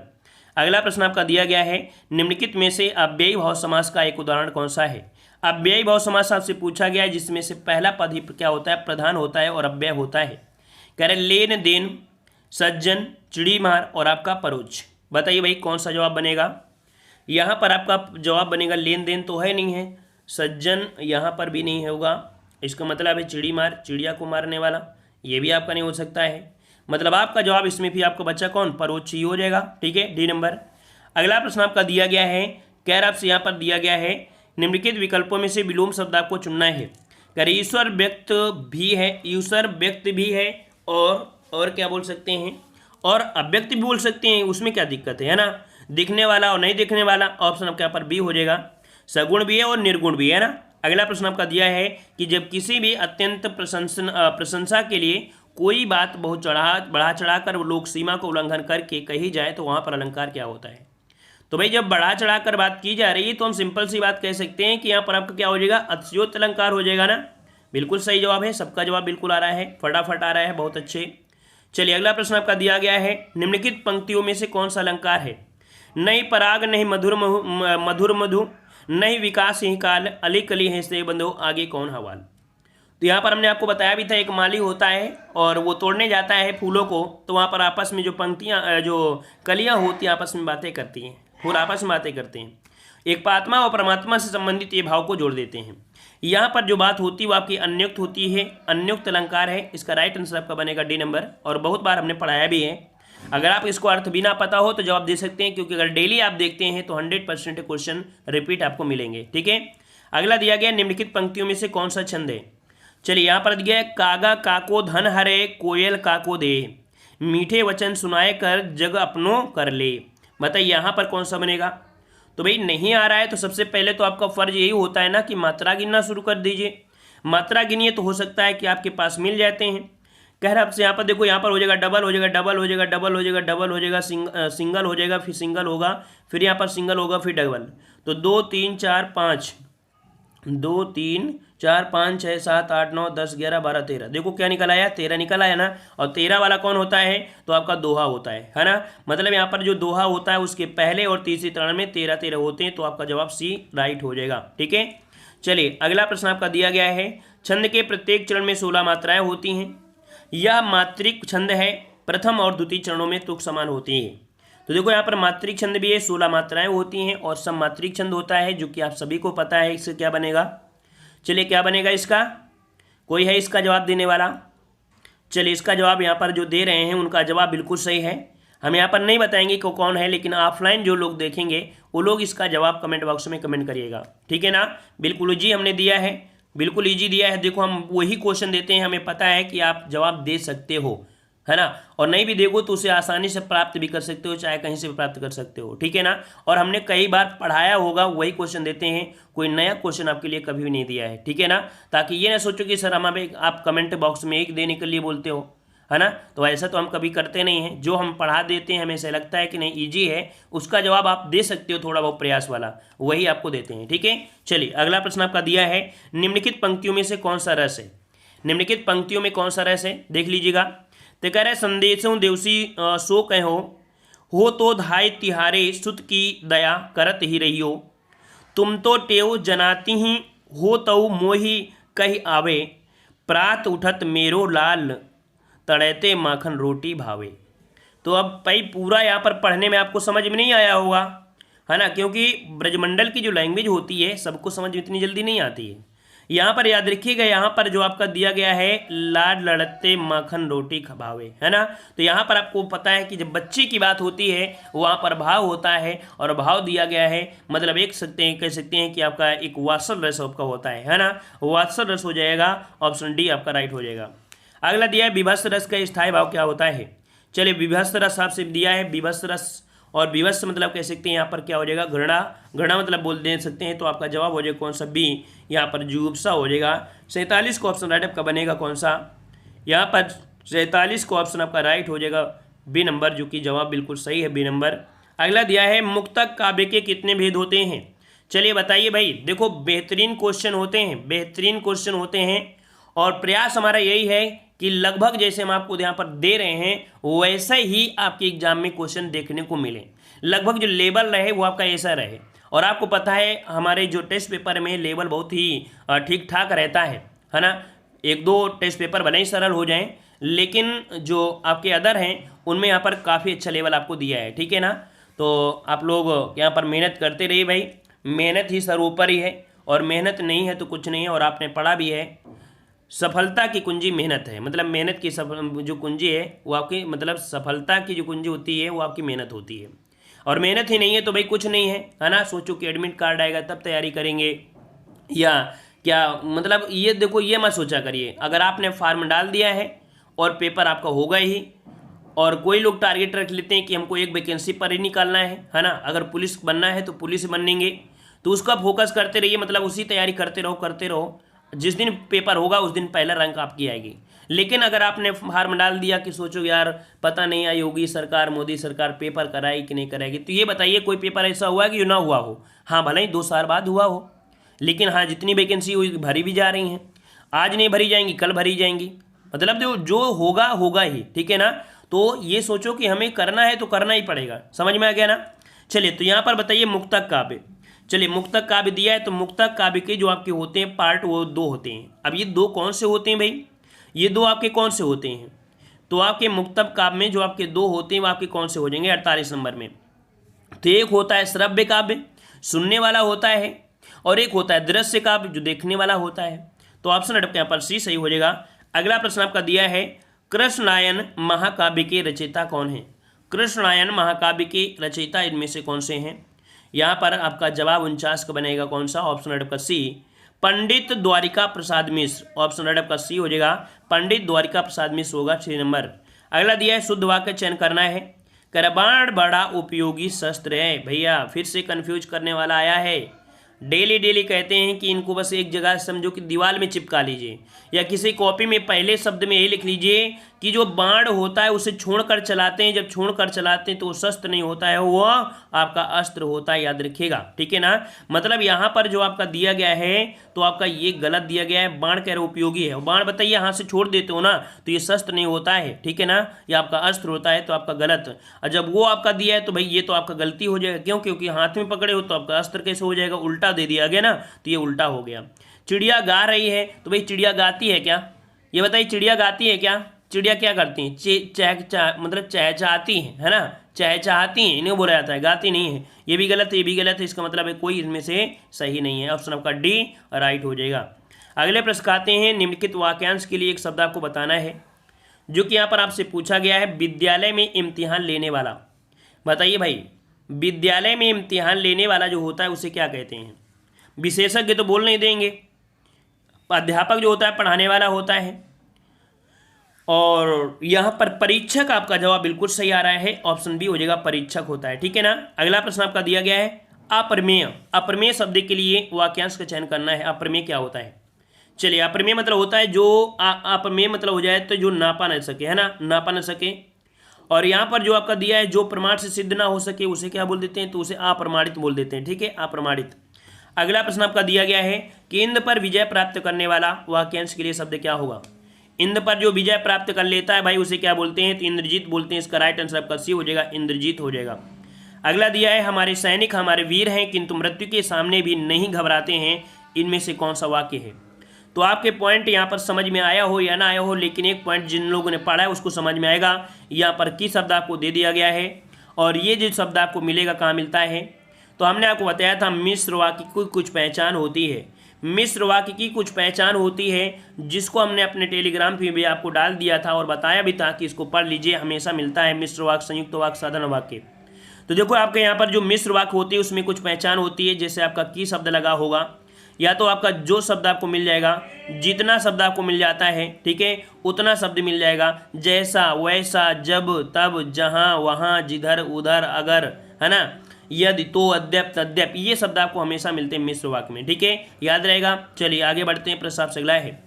अगला प्रश्न आपका दिया गया है निम्नलिखित में से अव्ययी भाव समास का एक उदाहरण कौन सा है। अव्ययी भाव समास आपसे पूछा गया है जिसमें से पहला पद ही क्या होता है, प्रधान होता है और अव्यय होता है। कह रहे लेन देन, सज्जन, चिड़ी मार और आपका परोज। बताइए भाई कौन सा जवाब बनेगा। यहाँ पर आपका जवाब बनेगा लेन देन तो है नहीं है, सज्जन यहाँ पर भी नहीं होगा। इसका मतलब है चिड़ी मार, चिड़िया को मारने वाला, ये भी आपका नहीं हो सकता है। मतलब आपका जवाब इसमें भी आपका बच्चा कौन, परोच ही हो जाएगा। ठीक है, डी नंबर। अगला प्रश्न आपका दिया गया है, कह रहा आपसे यहाँ पर दिया गया है निम्नलिखित विकल्पों में से विलोम शब्द आपको चुनना है। कह रहे ईश्वर व्यक्त भी है, ईश्वर व्यक्त भी है और क्या बोल सकते हैं, और अव्यक्त भी बोल सकते हैं, उसमें क्या दिक्कत है ना। दिखने वाला और नहीं दिखने वाला, ऑप्शन आपके यहाँ पर बी हो जाएगा। सगुण भी है और निर्गुण भी है ना। अगला प्रश्न आपका दिया है कि जब किसी भी अत्यंत प्रशंसा के लिए कोई बात बहुत बढ़ा चढ़ाकर लोक सीमा को उल्लंघन करके कही जाए तो वहाँ पर अलंकार क्या होता है। तो भाई जब बढ़ा चढ़ाकर बात की जा रही है तो हम सिंपल सी बात कह सकते हैं कि यहाँ पर आपका क्या हो जाएगा, अतिशयोक्त अलंकार हो जाएगा ना। बिल्कुल सही जवाब है, सबका जवाब बिल्कुल आ रहा है, फटाफट आ रहा है, बहुत अच्छे। चलिए अगला प्रश्न आपका दिया गया है निम्नलिखित पंक्तियों में से कौन सा अलंकार है। नहीं पराग, नहीं मधुर मधु, नहीं विकास ही काल, अली कली है से बंधो, आगे कौन हवाल। तो यहाँ पर हमने आपको बताया भी था एक माली होता है और वो तोड़ने जाता है फूलों को, तो वहाँ पर आपस में जो पंक्तियाँ जो कलियाँ होती हैं आपस में बातें करती हैं, फूल आपस में बातें करते हैं, एक आत्मा और परमात्मा से संबंधित ये भाव को जोड़ देते हैं। यहाँ पर जो बात होती है वो आपकी अन्युक्त होती है, अन्युक्त अलंकार है। इसका राइट आंसर आपका बनेगा डी नंबर, और बहुत बार हमने पढ़ाया भी है। अगर आप इसको अर्थ भी ना पता हो तो जवाब दे सकते हैं, क्योंकि अगर डेली आप देखते हैं तो 100% क्वेश्चन रिपीट आपको मिलेंगे। ठीक है, अगला दिया गया निम्नलिखित पंक्तियों में से कौन सा छंद है। चलिए यहाँ पर दिया है कागा काको धन हरे, कोयल काको दे, मीठे वचन सुनाए कर जग अपनो कर ले। बताइए यहाँ पर कौन सा बनेगा। तो भाई नहीं आ रहा है तो सबसे पहले तो आपका फर्ज यही होता है ना कि मात्रा गिनना शुरू कर दीजिए। मात्रा गिनिए तो हो सकता है कि आपके पास मिल जाते हैं। कह रहा है आपसे यहाँ पर देखो, यहाँ पर हो जाएगा डबल, हो जाएगा डबल, हो जाएगा डबल, हो जाएगा डबल, हो जाएगा सिंगल हो जाएगा, फिर सिंगल होगा, फिर यहाँ पर सिंगल होगा, फिर डबल। तो 2 3 4 5 2 3 4 5 6 7 8 9 10 11 12 13। देखो क्या निकल आया, 13 निकल आया ना। और 13 वाला कौन होता है, तो आपका दोहा होता है ना। मतलब यहाँ पर जो दोहा होता है उसके पहले और तीसरी चरण में 13 13 होते हैं, तो आपका जवाब सी राइट हो जाएगा। ठीक है, चलिए अगला प्रश्न आपका दिया गया है, छंद के प्रत्येक चरण में 16 मात्राएं होती हैं। यह मात्रिक छंद है, प्रथम और द्वितीय चरणों में तुक समान होती है। तो देखो यहाँ पर मात्रिक छंद भी है, 16 मात्राएं होती हैं, और सममात्रिक छंद होता है जो कि आप सभी को पता है। इससे क्या बनेगा, चलिए क्या बनेगा इसका, कोई है इसका जवाब देने वाला। चलिए इसका जवाब यहाँ पर जो दे रहे हैं उनका जवाब बिल्कुल सही है। हम यहाँ पर नहीं बताएंगे कि कौन है, लेकिन ऑफलाइन जो लोग देखेंगे वो लोग इसका जवाब कमेंट बॉक्स में कमेंट करिएगा। ठीक है ना, बिल्कुल ईजी हमने दिया है, बिल्कुल ईजी दिया है। देखो हम वही क्वेश्चन देते हैं, हमें पता है कि आप जवाब दे सकते हो, है ना। और नहीं भी देखो तो उसे आसानी से प्राप्त भी कर सकते हो, चाहे कहीं से भी प्राप्त कर सकते हो। ठीक है ना, और हमने कई बार पढ़ाया होगा, वही क्वेश्चन देते हैं, कोई नया क्वेश्चन आपके लिए कभी भी नहीं दिया है। ठीक है ना, ताकि ये ना सोचो कि सर हमें आप कमेंट बॉक्स में एक देने के लिए बोलते हो, है ना। तो ऐसा तो हम कभी करते नहीं हैं, जो हम पढ़ा देते हैं हमें ऐसा लगता है कि नहीं ईजी है, उसका जवाब आप दे सकते हो, थोड़ा बहुत प्रयास वाला, वही आपको देते हैं। ठीक है, चलिए अगला प्रश्न आपका दिया है, निम्नलिखित पंक्तियों में से कौन सा रस है। निम्नलिखित पंक्तियों में कौन सा रस है, देख लीजिएगा। तो कह रहे संदेशों देवसी सो कहो, हो तो धाय तिहारे सुत की दया करत ही रहियो, तुम तो टेव जनाती ही हो तो मोही कही आवे, प्रात उठत मेरो लाल तड़ैते माखन रोटी भावे। तो अब भाई पूरा यहाँ पर पढ़ने में आपको समझ में नहीं आया होगा, है ना, क्योंकि ब्रजमंडल की जो लैंग्वेज होती है सबको समझ में इतनी जल्दी नहीं आती है। यहाँ पर याद रखिएगा, यहाँ पर जो आपका दिया गया है लाड लड़ते माखन रोटी खबावे, है ना। तो यहाँ पर आपको पता है कि जब बच्चे की बात होती है वहाँ पर भाव होता है, और भाव दिया गया है, मतलब एक कह सकते हैं कि आपका एक वात्सल रस आपका होता है ना। वात्सल रस हो जाएगा, ऑप्शन डी आपका राइट हो जाएगा। अगला दिया है विभत्स रस का स्थायी भाव क्या होता है। चलिए विभत्स रस आपसे दिया है, विभत्स रस, और विभत्स मतलब कह सकते हैं यहाँ पर क्या हो जाएगा, घृणा, घृणा मतलब बोल दे सकते हैं। तो आपका जवाब हो जाएगा कौन सा, बी, यहाँ पर जुगुप्सा हो जाएगा। 47 को ऑप्शन राइट आपका बनेगा कौन सा, यहाँ पर 47 को ऑप्शन आपका राइट हो जाएगा बी नंबर, जो कि जवाब बिल्कुल सही है, बी नंबर। अगला दिया है मुक्तक काव्य के कितने भेद होते हैं। चलिए बताइए भाई, देखो बेहतरीन क्वेश्चन होते हैं, बेहतरीन क्वेश्चन होते हैं, और प्रयास हमारा यही है कि लगभग जैसे हम आपको यहाँ पर दे रहे हैं वैसे ही आपके एग्जाम में क्वेश्चन देखने को मिले, लगभग जो लेवल रहे वो आपका ऐसा रहे। और आपको पता है हमारे जो टेस्ट पेपर में लेवल बहुत ही ठीक ठाक रहता है ना। एक दो टेस्ट पेपर भले ही सरल हो जाएं, लेकिन जो आपके अदर हैं उनमें यहाँ पर काफ़ी अच्छा लेवल आपको दिया है। ठीक है ना, तो आप लोग यहाँ पर मेहनत करते रहिए भाई, मेहनत ही सर्वोपरि है, और मेहनत नहीं है तो कुछ नहीं है। और आपने पढ़ा भी है, सफलता की कुंजी मेहनत है, मतलब मेहनत की जो कुंजी है वो आपकी, मतलब सफलता की जो कुंजी होती है वो आपकी मेहनत होती है। और मेहनत ही नहीं है तो भाई कुछ नहीं है ना। सोचो कि एडमिट कार्ड आएगा तब तैयारी करेंगे, या क्या, मतलब ये देखो ये मत सोचा करिए, अगर आपने फॉर्म डाल दिया है और पेपर आपका होगा ही, और कोई लोग टारगेट रख लेते हैं कि हमको एक वैकेंसी पर ही निकालना है ना। अगर पुलिस बनना है तो पुलिस बनेंगे, तो उसका फोकस करते रहिए, मतलब उसी तैयारी करते रहो। जिस दिन पेपर होगा उस दिन पहला रैंक आपकी आएगी। लेकिन अगर आपने फॉर्म डाल दिया कि सोचो यार पता नहीं आई योगी सरकार, मोदी सरकार पेपर कराएगी कि नहीं कराएगी, तो ये बताइए कोई पेपर ऐसा हुआ कि जो ना हुआ हो। हाँ भले ही 2 साल बाद हुआ हो, लेकिन हाँ जितनी वैकेंसी हुई भरी भी जा रही हैं, आज नहीं भरी जाएंगी कल भरी जाएंगी, मतलब जो होगा होगा ही। ठीक है ना, तो ये सोचो कि हमें करना है तो करना ही पड़ेगा, समझ में आ गया ना। चलिए तो यहाँ पर बताइए मुक्तक काव्य। चलिए मुक्तक काव्य दिया है, तो मुक्तक काव्य के जो आपके होते हैं पार्ट वो 2 होते हैं। अब ये 2 कौन से होते हैं भाई, ये 2 आपके कौन से होते हैं, तो आपके मुक्तक काव्य में जो आपके 2 होते हैं वो आपके कौन से हो जाएंगे 48 नंबर में। तो एक होता है श्रव्य काव्य, सुनने वाला होता है, और एक होता है दृश्य काव्य, जो देखने वाला होता है। तो ऑप्शन आपके यहाँ पर सी सही हो जाएगा। अगला प्रश्न आपका दिया है, कृष्णायन महाकाव्य के रचयिता कौन है। कृष्णायन महाकाव्य के रचयिता इनमें से कौन से हैं। यहाँ पर आपका जवाब 49 का बनेगा कौन सा, ऑप्शन राइट आपका सी, पंडित द्वारिका प्रसाद मिश्र। ऑप्शन राइट आपका सी हो जाएगा, पंडित द्वारिका प्रसाद मिश्र होगा 6 नंबर। अगला दिया है शुद्ध वाक्य चयन करना है। करबाण बड़ा उपयोगी शस्त्र है। भैया फिर से कंफ्यूज करने वाला आया है, डेली डेली कहते हैं कि इनको बस एक जगह समझो कि दीवार में चिपका लीजिए, या किसी कॉपी में पहले शब्द में यही लिख लीजिए कि जो बाण होता है उसे छोड़कर चलाते हैं, जब छोड़कर चलाते हैं तो वो शस्त्र नहीं होता है, वो आपका अस्त्र होता है, याद रखिएगा, ठीक है ना। मतलब यहाँ पर जो आपका दिया गया है तो आपका ये गलत दिया गया है, बाण कह रहे उपयोगी है, बाण बताइए हाथ से छोड़ देते हो ना तो ये शस्त्र नहीं होता है, ठीक है ना, ये आपका अस्त्र होता है, तो आपका गलत। और जब वो आपका दिया है तो भाई ये तो आपका गलती हो जाएगा, क्यों, क्योंकि हाथ में पकड़े हो तो आपका अस्त्र कैसे हो जाएगा, उल्टा दे दिया गया ना, तो ये उल्टा हो गया। चिड़िया गा रही है, तो भाई चिड़िया गाती है क्या, ये बताइए, चिड़िया गाती है क्या, चिड़िया क्या करती हैं, मतलब चहचहाती है ना, चहचहाती हैं, इन्हें बोला जाता है, गाती नहीं है, ये भी गलत है, ये भी गलत है, इसका मतलब है कोई इनमें से सही नहीं है, ऑप्शन आपका डी राइट हो जाएगा। अगले प्रश्न आते हैं, निम्नलिखित वाक्यांश के लिए एक शब्द आपको बताना है, जो कि यहाँ पर आपसे पूछा गया है, विद्यालय में इम्तिहान लेने वाला। बताइए भाई, विद्यालय में इम्तिहान लेने वाला जो होता है उसे क्या कहते हैं। विशेषज्ञ तो बोल नहीं देंगे, अध्यापक जो होता है पढ़ाने वाला होता है, और यहाँ पर परीक्षक आपका जवाब बिल्कुल सही आ रहा है, ऑप्शन बी हो जाएगा, परीक्षक होता है, ठीक है ना। अगला प्रश्न आपका दिया गया है, अप्रमेय। अप्रमेय शब्द के लिए वाक्यांश का चयन करना है। अप्रमेय क्या होता है, चलिए, अप्रमेय मतलब होता है जो अप्रमेय मतलब हो जाए तो जो नापा न सके, है ना, नापा न सके। और यहाँ पर जो आपका दिया है जो प्रमाण से सिद्ध ना हो सके उसे क्या बोल देते हैं, तो उसे अप्रमाणित बोल देते हैं, ठीक है, अप्रमाणित। अगला प्रश्न आपका दिया गया है कि इंद्र पर विजय प्राप्त करने वाला वाक्यांश के लिए शब्द क्या होगा। इंद्र पर जो विजय प्राप्त कर लेता है भाई उसे क्या बोलते हैं, तो इंद्रजीत बोलते हैं, इसका राइट आंसर आपका सी हो जाएगा, इंद्रजीत हो जाएगा। अगला दिया है, हमारे सैनिक हमारे वीर हैं किंतु मृत्यु के सामने भी नहीं घबराते हैं, इनमें से कौन सा वाक्य है। तो आपके पॉइंट यहाँ पर समझ में आया हो या ना आया हो, लेकिन एक पॉइंट जिन लोगों ने पढ़ा है उसको समझ में आएगा। यहाँ पर की शब्द आपको दे दिया गया है, और ये जो शब्द आपको मिलेगा कहाँ मिलता है, तो हमने आपको बताया था मिश्र वाक्य की कुछ पहचान होती है, मिश्र वाक्य की कुछ पहचान होती है, जिसको हमने अपने टेलीग्राम पे भी आपको डाल दिया था और बताया भी था कि इसको पढ़ लीजिए, हमेशा मिलता है मिश्र वाक्य, संयुक्त वाक्य, साधारण वाक्य। तो देखो आपके यहाँ पर जो मिश्र वाक्य होती है उसमें कुछ पहचान होती है, जैसे आपका की शब्द लगा होगा, या तो आपका जो शब्द आपको मिल जाएगा, जितना शब्द आपको मिल जाता है, ठीक है, उतना शब्द मिल जाएगा, जैसा, वैसा, जब, तब, जहाँ, वहाँ, जिधर, उधर, अगर, है ना, यदि, तो, अद्यप, तद्यप, ये शब्द आपको हमेशा मिलते हैं मिश्र वाक्य में, ठीक है, याद रहेगा। चलिए आगे बढ़ते हैं, प्रश्न आपसे अगला है,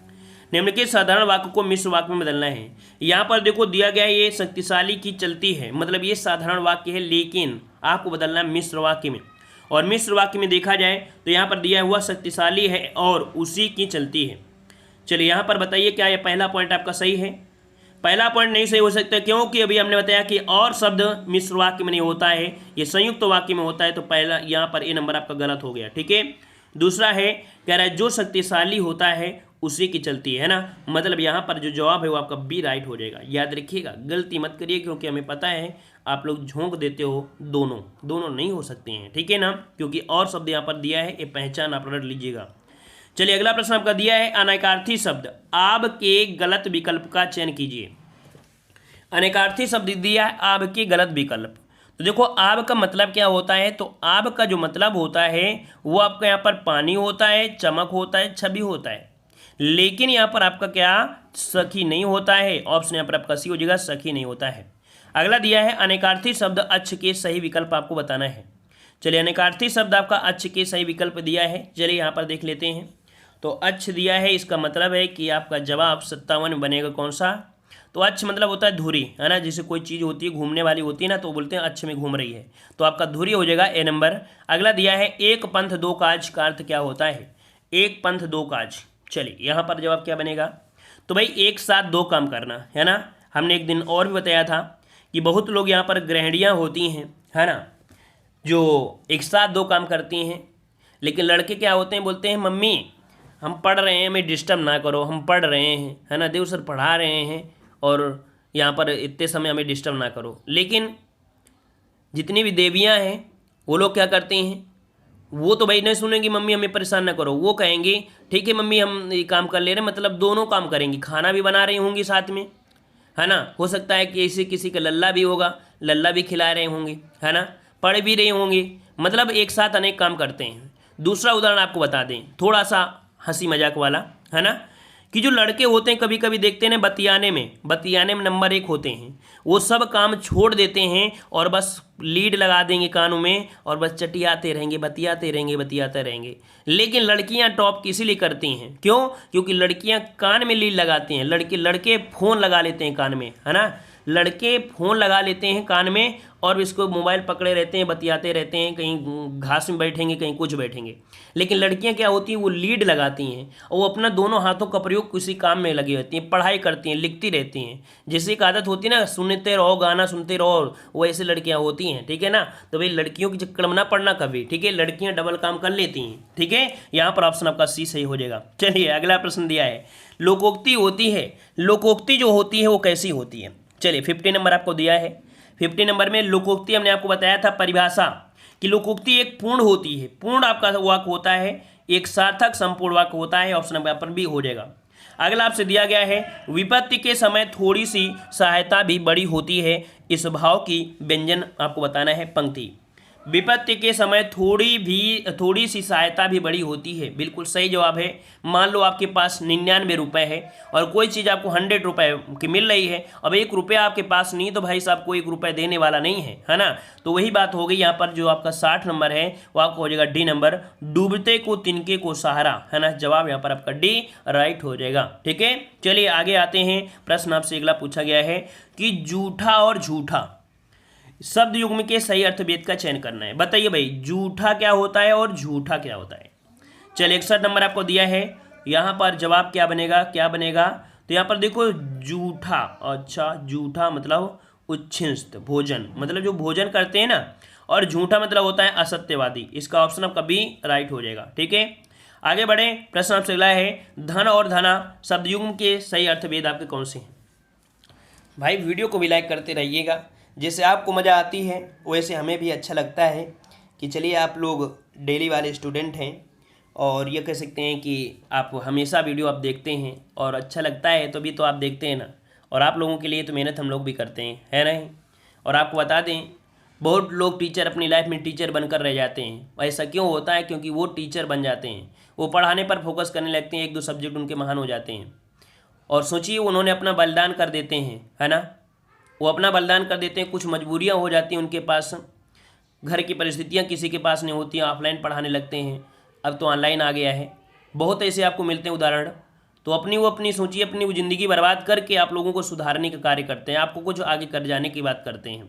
निम्नलिखित साधारण वाक्य को मिश्र वाक्य में बदलना है। यहाँ पर देखो दिया गया है ये शक्तिशाली की चलती है, मतलब ये साधारण वाक्य है, लेकिन आपको बदलना है मिश्र वाक्य में। और मिश्र वाक्य में देखा जाए तो यहाँ पर दिया हुआ शक्तिशाली है और उसी की चलती है। चलिए यहाँ पर बताइए क्या ये पहला पॉइंट आपका सही है। पहला पॉइंट नहीं सही हो सकता, क्योंकि अभी हमने बताया कि और शब्द मिश्र वाक्य में नहीं होता है, ये संयुक्त वाक्य में होता है, तो पहला यहाँ पर ए नंबर आपका गलत हो गया, ठीक है। दूसरा है, कह रहा है जो शक्तिशाली होता है उसी की चलती है ना, मतलब यहाँ पर जो जवाब है वो आपका बी राइट हो जाएगा, याद रखिएगा, गलती मत करिए, क्योंकि हमें पता है आप लोग झोंक देते हो, दोनों नहीं हो सकते हैं, ठीक है ना, क्योंकि और शब्द यहाँ पर दिया है, ये पहचान आप रट लीजिएगा। चलिए अगला प्रश्न आपका दिया है, अनेकार्थी शब्द आब के गलत विकल्प का चयन कीजिए। अनेकार्थी शब्द दिया है आब के गलत विकल्प, तो देखो आब का मतलब क्या होता है, तो आब का जो मतलब होता है वो आपका यहाँ पर पानी होता है, चमक होता है, छवि होता है, लेकिन यहाँ पर आपका क्या सखी नहीं होता है, ऑप्शन यहाँ पर आपका सी हो जाएगा, सखी नहीं होता है। अगला दिया है अनेकार्थी शब्द अच्छ के सही विकल्प आपको बताना है। चलिए अनेकार्थी शब्द आपका अच्छ के सही विकल्प दिया है, चलिए यहाँ पर देख लेते हैं। तो अच्छ दिया है, इसका मतलब है कि आपका जवाब 57 बनेगा कौन सा, तो अच्छ मतलब होता है धुरी, है ना, जैसे कोई चीज़ होती है घूमने वाली होती है ना, तो बोलते हैं अच्छ में घूम रही है, तो आपका धुरी हो जाएगा ए नंबर। अगला दिया है एक पंथ दो काज का अर्थ क्या होता है, एक पंथ दो काज। चलिए यहाँ पर जवाब क्या बनेगा, तो भाई एक साथ दो काम करना, है ना। हमने एक दिन और भी बताया था कि बहुत लोग यहाँ पर गृहिणियाँ होती हैं, है ना, जो एक साथ दो काम करती हैं, लेकिन लड़के क्या होते हैं, बोलते हैं मम्मी हम पढ़ रहे हैं, हमें डिस्टर्ब ना करो, हम पढ़ रहे हैं, है ना, देव सर पढ़ा रहे हैं और यहाँ पर इतने समय हमें डिस्टर्ब ना करो। लेकिन जितनी भी देवियाँ हैं वो लोग क्या करते हैं, वो तो भाई नहीं सुनेंगी मम्मी हमें परेशान ना करो, वो कहेंगे ठीक है मम्मी हम ये काम कर ले रहे हैं, मतलब दोनों काम करेंगी, खाना भी बना रही होंगी साथ में, है ना, हो सकता है कि ऐसे किसी का लल्ला भी होगा, लल्ला भी खिला रहे होंगे, है ना, पढ़ भी रही होंगी, मतलब एक साथ अनेक काम करते हैं। दूसरा उदाहरण आपको बता दें, थोड़ा सा हंसी मजाक वाला, है ना, कि जो लड़के होते हैं कभी कभी देखते हैं ना बतियाने में नंबर 1 होते हैं, वो सब काम छोड़ देते हैं और बस लीड लगा देंगे कानों में और बस चटियाते रहेंगे, बतियाते रहेंगे। लेकिन लड़कियां टॉप इसीलिए करती हैं, क्यों? क्योंकि लड़कियां कान में लीड लगाती हैं। लड़के फ़ोन लगा लेते हैं कान में, है ना, लड़के फ़ोन लगा लेते हैं कान में और इसको मोबाइल पकड़े रहते हैं, बतियाते रहते हैं, कहीं घास में बैठेंगे, कहीं कुछ बैठेंगे। लेकिन लड़कियां क्या होती हैं, वो लीड लगाती हैं और वो अपना दोनों हाथों का प्रयोग किसी काम में लगी रहती हैं, पढ़ाई करती हैं, लिखती रहती हैं। जैसे एक आदत होती है ना, सुनते रहो, गाना सुनते रहो, वो ऐसे लड़कियां होती हैं, ठीक है ना। तो भाई लड़कियों के चक्कर में ना पड़ना कभी, ठीक है। लड़कियां डबल काम कर लेती हैं, ठीक है। यहाँ पर ऑप्शन आपका सी सही हो जाएगा। चलिए अगला प्रश्न दिया है, लोकोक्ति होती है, लोकोक्ति जो होती है वो कैसी होती है? चलिए 50 नंबर आपको दिया है। 50 नंबर में लोकोक्ति हमने आपको बताया था परिभाषा कि लोकोक्ति एक पूर्ण होती है, पूर्ण आपका वाक्य होता है, एक सार्थक संपूर्ण वाक्य होता है। ऑप्शन नंबर पर भी हो जाएगा। अगला आपसे दिया गया है, विपत्ति के समय थोड़ी सी सहायता भी बड़ी होती है, इस भाव की व्यंजन आपको बताना है पंक्ति। विपत्ति के समय थोड़ी सी सहायता भी बड़ी होती है, बिल्कुल सही जवाब है। मान लो आपके पास 99 रुपये है और कोई चीज़ आपको 100 रुपये की मिल रही है, अब 1 रुपया आपके पास नहीं, तो भाई साहब को 1 रुपये देने वाला नहीं है ना। तो वही बात हो गई यहाँ पर। जो आपका 60 नंबर है वो आपको हो जाएगा डी नंबर, डूबते को तिनके को सहारा, है ना। जवाब यहाँ पर आपका डी राइट हो जाएगा, ठीक है। चलिए आगे आते हैं। प्रश्न आपसे अगला पूछा गया है कि जूठा और झूठा शब्द युग्म के सही अर्थभेद का चयन करना है। बताइए भाई, जूठा क्या होता है और झूठा क्या होता है? चलिए 61 नंबर आपको दिया है। यहाँ पर जवाब क्या बनेगा, तो यहाँ पर देखो जूठा, अच्छा जूठा मतलब उच्छिष्ट भोजन, मतलब जो भोजन करते हैं ना, और झूठा मतलब होता है असत्यवादी। इसका ऑप्शन आपका बी राइट हो जाएगा, ठीक है। आगे बढ़े। प्रश्न आपसे अगला है, धन और धना शब्द युग्म के सही अर्थभेद आपके कौन से हैं? भाई वीडियो को भी लाइक करते रहिएगा, जैसे आपको मज़ा आती है वैसे हमें भी अच्छा लगता है कि चलिए आप लोग डेली वाले स्टूडेंट हैं और ये कह सकते हैं कि आप हमेशा वीडियो आप देखते हैं और अच्छा लगता है तो भी तो आप देखते हैं ना। और आप लोगों के लिए तो मेहनत हम लोग भी करते हैं, है नहीं। और आपको बता दें, बहुत लोग टीचर अपनी लाइफ में टीचर बनकर रह जाते हैं। ऐसा क्यों होता है? क्योंकि वो टीचर बन जाते हैं, वो पढ़ाने पर फोकस करने लगते हैं, 1-2 सब्जेक्ट उनके महान हो जाते हैं। और सोचिए उन्होंने अपना बलिदान कर देते हैं, है ना, वो अपना बलिदान कर देते हैं। कुछ मजबूरियां हो जाती हैं उनके पास, घर की परिस्थितियां किसी के पास नहीं होती हैं, ऑफलाइन पढ़ाने लगते हैं। अब तो ऑनलाइन आ गया है, बहुत ऐसे आपको मिलते हैं उदाहरण। तो अपनी सोचिए, अपनी वो ज़िंदगी बर्बाद करके आप लोगों को सुधारने का कार्य करते हैं, आपको कुछ आगे कर जाने की बात करते हैं,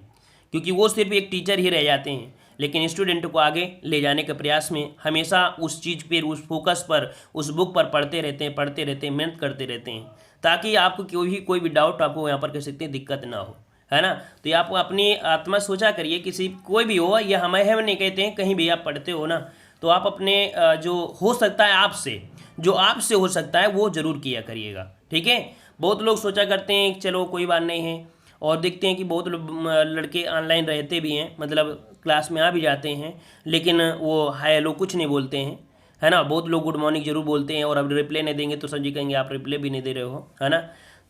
क्योंकि वो सिर्फ एक टीचर ही रह जाते हैं। लेकिन स्टूडेंट को आगे ले जाने के प्रयास में हमेशा उस चीज़ पर, उस फोकस पर, उस बुक पर पढ़ते रहते हैं, मेहनत करते रहते हैं, ताकि आपको कोई भी डाउट आपको यहाँ पर कह सकते हैं दिक्कत ना हो, है ना। तो ये आप अपनी आत्मा सोचा करिए, कोई भी हो, या हमें है नहीं कहते हैं, कहीं भी आप पढ़ते हो ना, तो आप अपने जो हो सकता है आपसे हो सकता है वो ज़रूर किया करिएगा, ठीक है। बहुत लोग सोचा करते हैं चलो कोई बात नहीं है, और देखते हैं कि बहुत लड़के ऑनलाइन रहते भी हैं, मतलब क्लास में आ भी जाते हैं, लेकिन वो हाय हेलो कुछ नहीं बोलते हैं, है ना। बहुत लोग गुड मॉर्निंग जरूर बोलते हैं, और अब रिप्लाई नहीं देंगे तो सर जी कहेंगे आप रिप्लाई भी नहीं दे रहे हो, है ना।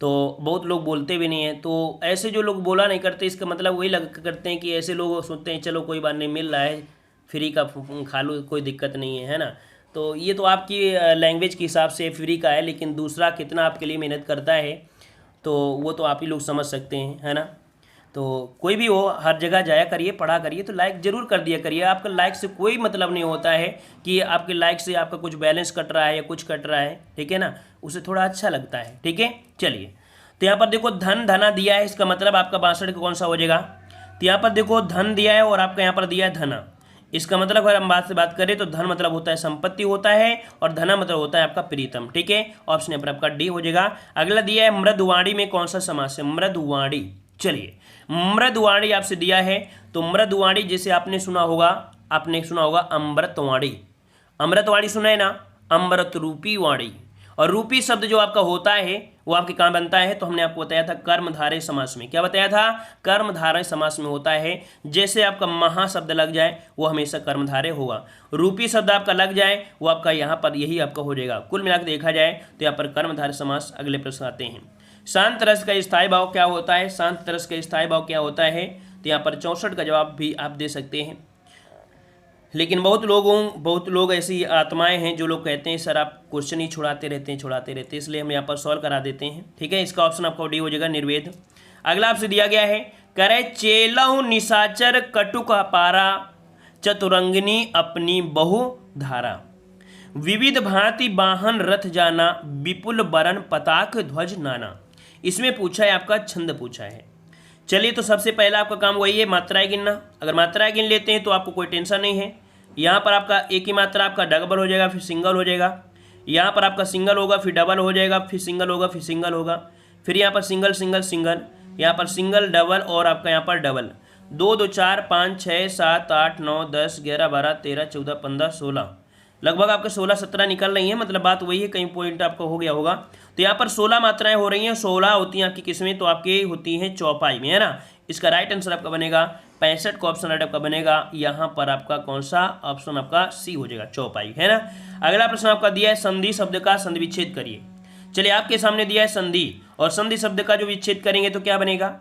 तो बहुत लोग बोलते भी नहीं हैं। तो ऐसे जो लोग बोला नहीं करते, इसका मतलब वही करते हैं कि ऐसे लोग सोचते हैं चलो कोई बात नहीं, मिल रहा है फ्री का खा लो, कोई दिक्कत नहीं है ना। तो ये तो आपकी लैंग्वेज के हिसाब से फ्री का है, लेकिन दूसरा कितना आपके लिए मेहनत करता है तो वो तो आप ही लोग समझ सकते हैं, है ना। तो कोई भी हो, हर जगह जाया करिए, पढ़ा करिए, तो लाइक ज़रूर कर दिया करिए। आपका लाइक से कोई मतलब नहीं होता है कि आपके लाइक से आपका कुछ बैलेंस कट रहा है या कुछ कट रहा है, ठीक है ना, उसे थोड़ा अच्छा लगता है, ठीक है। चलिए, तो यहाँ पर देखो धन धना दिया है, इसका मतलब आपका 62 का कौन सा हो जाएगा? तो यहाँ पर देखो धन दिया है और आपका यहाँ पर दिया है धना। इसका मतलब अगर हम बात करें तो धन मतलब होता है संपत्ति होता है, और धना मतलब होता है आपका प्रीतम, ठीक है। ऑप्शन यहाँ पर आपका डी हो जाएगा। अगला दिया है मृदुवाणी में कौन सा समास है? मृदुवाणी। चलिए, मृदुवाणी आपसे दिया है, तो मृदुवाणी जैसे आपने सुना होगा अमृतवाणी। अमृतवाणी सुना है ना, अमृत रूपी वाणी। और रूपी शब्द जो आपका होता है वो आपके कहाँ बनता है? तो हमने आपको बताया था कर्मधारय समास में। क्या बताया था? कर्मधारय समास में होता है। जैसे आपका महा शब्द लग जाए वो हमेशा कर्मधारय होगा, रूपी शब्द आपका लग जाए वो आपका यहाँ पर यही आपका हो जाएगा। कुल मिलाकर देखा जाए तो यहाँ पर कर्मधारय समास। अगले प्रश्न आते हैं, शांत रस का स्थायी भाव क्या होता है? शांत रस का स्थायी भाव क्या होता है? तो यहाँ पर 64 का जवाब भी आप दे सकते हैं। लेकिन बहुत लोग ऐसी आत्माएं हैं जो लोग कहते हैं सर आप क्वेश्चन ही छुड़ाते रहते हैं, इसलिए हम यहाँ पर सॉल्व करा देते हैं। ठीक है, इसका ऑप्शन आपका डी हो जाएगा निर्वेद। अगला आपसे दिया गया है, करे चेलहु निशाचर कटुक पारा, चतुरंगिनी अपनी बहु धारा, विविध भांति वाहन रथ जाना, विपुल बरन पताक ध्वज नाना। इसमें पूछा है आपका छंद पूछा है। चलिए तो सबसे पहला आपका काम वही है मात्राएं गिनना। अगर मात्राएं गिन लेते हैं तो आपको कोई टेंशन नहीं है। यहाँ पर आपका एक ही मात्रा आपका डबल हो जाएगा, फिर सिंगल हो जाएगा। यहाँ पर आपका सिंगल होगा, फिर डबल हो जाएगा, फिर सिंगल होगा, फिर सिंगल होगा, फिर यहाँ पर सिंगल सिंगल सिंगल, यहाँ पर सिंगल डबल और आपका यहाँ पर डबल। 2 2 4 5 6 7 8 9 10 11 12 13 14 15 16, लगभग आपके 16 17 निकल रही हैं। मतलब बात वही है, कहीं पॉइंट आपका हो गया होगा। तो यहाँ पर 16 मात्राएं हो रही हैं, 16 होती हैं आपकी किस्में, तो आपकी होती हैं चौपाई में, है ना। इसका राइट आंसर आपका बनेगा 65 का ऑप्शन राइट आपका बनेगा। यहाँ पर आपका कौन सा ऑप्शन आपका सी हो जाएगा, चौपाई, है ना। अगला प्रश्न आपका दिया है संधि शब्द का संधि विच्छेद करिए। चलिए आपके सामने दिया है संधि, और संधि शब्द का जो विच्छेद करेंगे तो क्या बनेगा,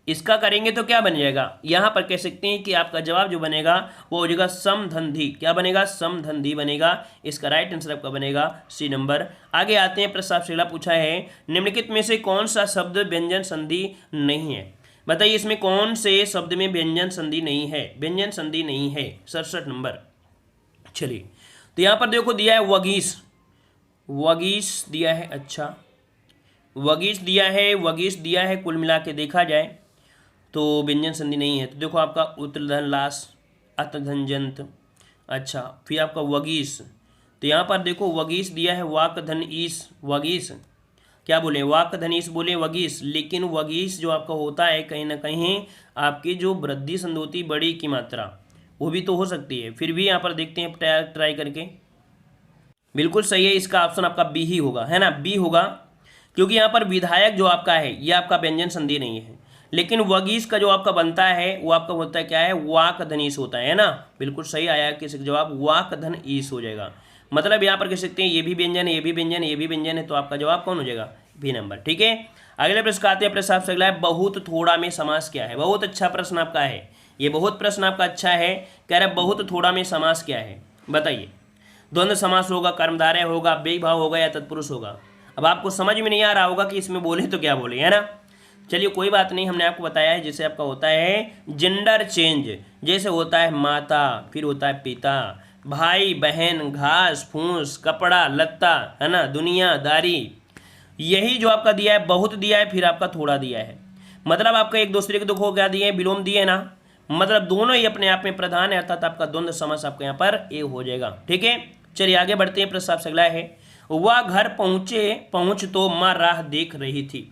इसका करेंगे तो क्या बन जाएगा, यहाँ पर कह सकते हैं कि आपका जवाब जो बनेगा वो हो जाएगा समधंधी। क्या बनेगा, समधंधी बनेगा। इसका राइट आंसर आपका बनेगा सी नंबर। आगे आते हैं, प्रश्न आपसे अगला पूछा है, निम्नलिखित में से कौन सा शब्द व्यंजन संधि नहीं है। बताइए इसमें कौन से शब्द में व्यंजन संधि नहीं है, व्यंजन संधि नहीं है। 67 नंबर। चलिए तो यहाँ पर देखो दिया है वगीस, वगीस दिया है, अच्छा वगीस दिया है, वगीस दिया है। कुल मिला के देखा जाए तो व्यंजन संधि नहीं है। तो देखो आपका उत्तरधन लास, अतधनजंत, अच्छा फिर आपका वगीस। तो यहाँ पर देखो वगीस दिया है, वाक धन ईस, वगीस क्या बोले, वाक धन ईस बोले वगीस। लेकिन वगीस जो आपका होता है कहीं ना कहीं आपकी जो वृद्धि संधि होती बड़ी की मात्रा, वो भी तो हो सकती है। फिर भी यहाँ पर देखते हैं ट्राई करके। बिल्कुल सही है, इसका ऑप्शन आपका बी ही होगा, है ना, बी होगा। क्योंकि यहाँ पर विधायक जो आपका है ये आपका व्यंजन संधि नहीं है, लेकिन वगीस का जो आपका बनता है वो आपका होता है क्या है, वाक धनीस होता है ना। बिल्कुल सही आया कि जवाब वाक धन ईस हो जाएगा। मतलब यहाँ पर कह सकते हैं ये भी व्यंजन है, ये भी व्यंजन है, ये भी व्यंजन है, तो आपका जवाब कौन हो जाएगा, बी नंबर। ठीक है, अगले प्रश्न आते हैं। प्रश्न आपसे अगला है, बहुत थोड़ा में समास क्या है। बहुत अच्छा प्रश्न आपका है ये, बहुत प्रश्न आपका अच्छा है। कह रहे बहुत थोड़ा में समास क्या है, बताइए। द्वंद्व समास होगा, कर्मधारय होगा, व्यय भाव होगा या तत्पुरुष होगा। अब आपको समझ में नहीं आ रहा होगा कि इसमें बोले तो क्या बोले, है ना। चलिए कोई बात नहीं, हमने आपको बताया है जैसे आपका होता है जेंडर चेंज, जैसे होता है माता, फिर होता है पिता, भाई बहन, घास फूस, कपड़ा लत्ता, है ना, दुनियादारी। यही जो आपका दिया है बहुत दिया है, फिर आपका थोड़ा दिया है। मतलब आपका एक दूसरे के दुखों क्या दिए, विलोम दिए ना, मतलब दोनों ही अपने आप में प्रधान है, अर्थात आपका द्वंद्व समास आपका यहाँ पर ए हो जाएगा। ठीक है, चलिए आगे बढ़ते हैं। प्रश्न आपसे अगला है, वह घर पहुँच तो माँ राह देख रही थी।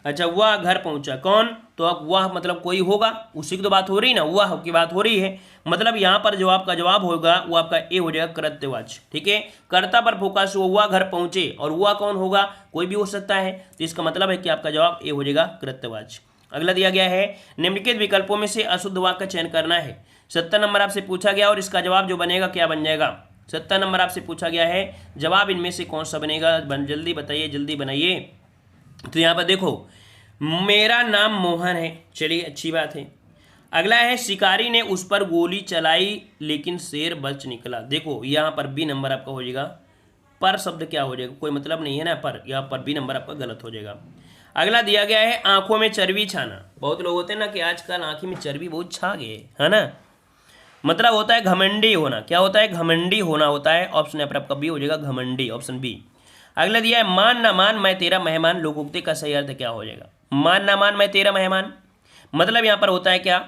अच्छा वह घर पहुंचा, कौन, तो अब वह मतलब कोई होगा, उसी की तो बात हो रही ना, वह की बात हो रही है। मतलब यहाँ पर जो आपका जवाब होगा वो आपका ए हो जाएगा कृत्यवाच्य। ठीक है, कर्ता पर फोकस हो, वह घर पहुंचे, और वह कौन होगा, कोई भी हो सकता है। तो इसका मतलब है कि आपका जवाब ए हो जाएगा कृत्यवाच्य। अगला दिया गया है, निम्नलिखित विकल्पों में से अशुद्ध वाक्य का चयन करना है। 70 नंबर आपसे पूछा गया, और इसका जवाब जो बनेगा क्या बन जाएगा, 70 नंबर आपसे पूछा गया है, जवाब इनमें से कौन सा बनेगा, जल्दी बताइए, जल्दी बनाइए। तो यहाँ पर देखो मेरा नाम मोहन है, चलिए अच्छी बात है। अगला है, शिकारी ने उस पर गोली चलाई लेकिन शेर बच निकला। देखो यहाँ पर बी नंबर आपका हो जाएगा, पर शब्द क्या हो जाएगा, कोई मतलब नहीं है ना, पर यहाँ पर बी नंबर आपका गलत हो जाएगा। अगला दिया गया है, आंखों में चर्बी छाना। बहुत लोग होते हैं ना कि आजकल आंखी में चर्बी बहुत छा गए, है ना, मतलब होता है घमंडी होना। क्या होता है, घमंडी होना होता है। ऑप्शन यहाँ पर आपका बी हो जाएगा, घमंडी, ऑप्शन बी। अगला दिया है, मान ना मान मैं तेरा मेहमान। लोकोक्ति का सही अर्थ क्या हो जाएगा, मान ना मान मैं तेरा मेहमान। मतलब यहाँ पर होता है क्या,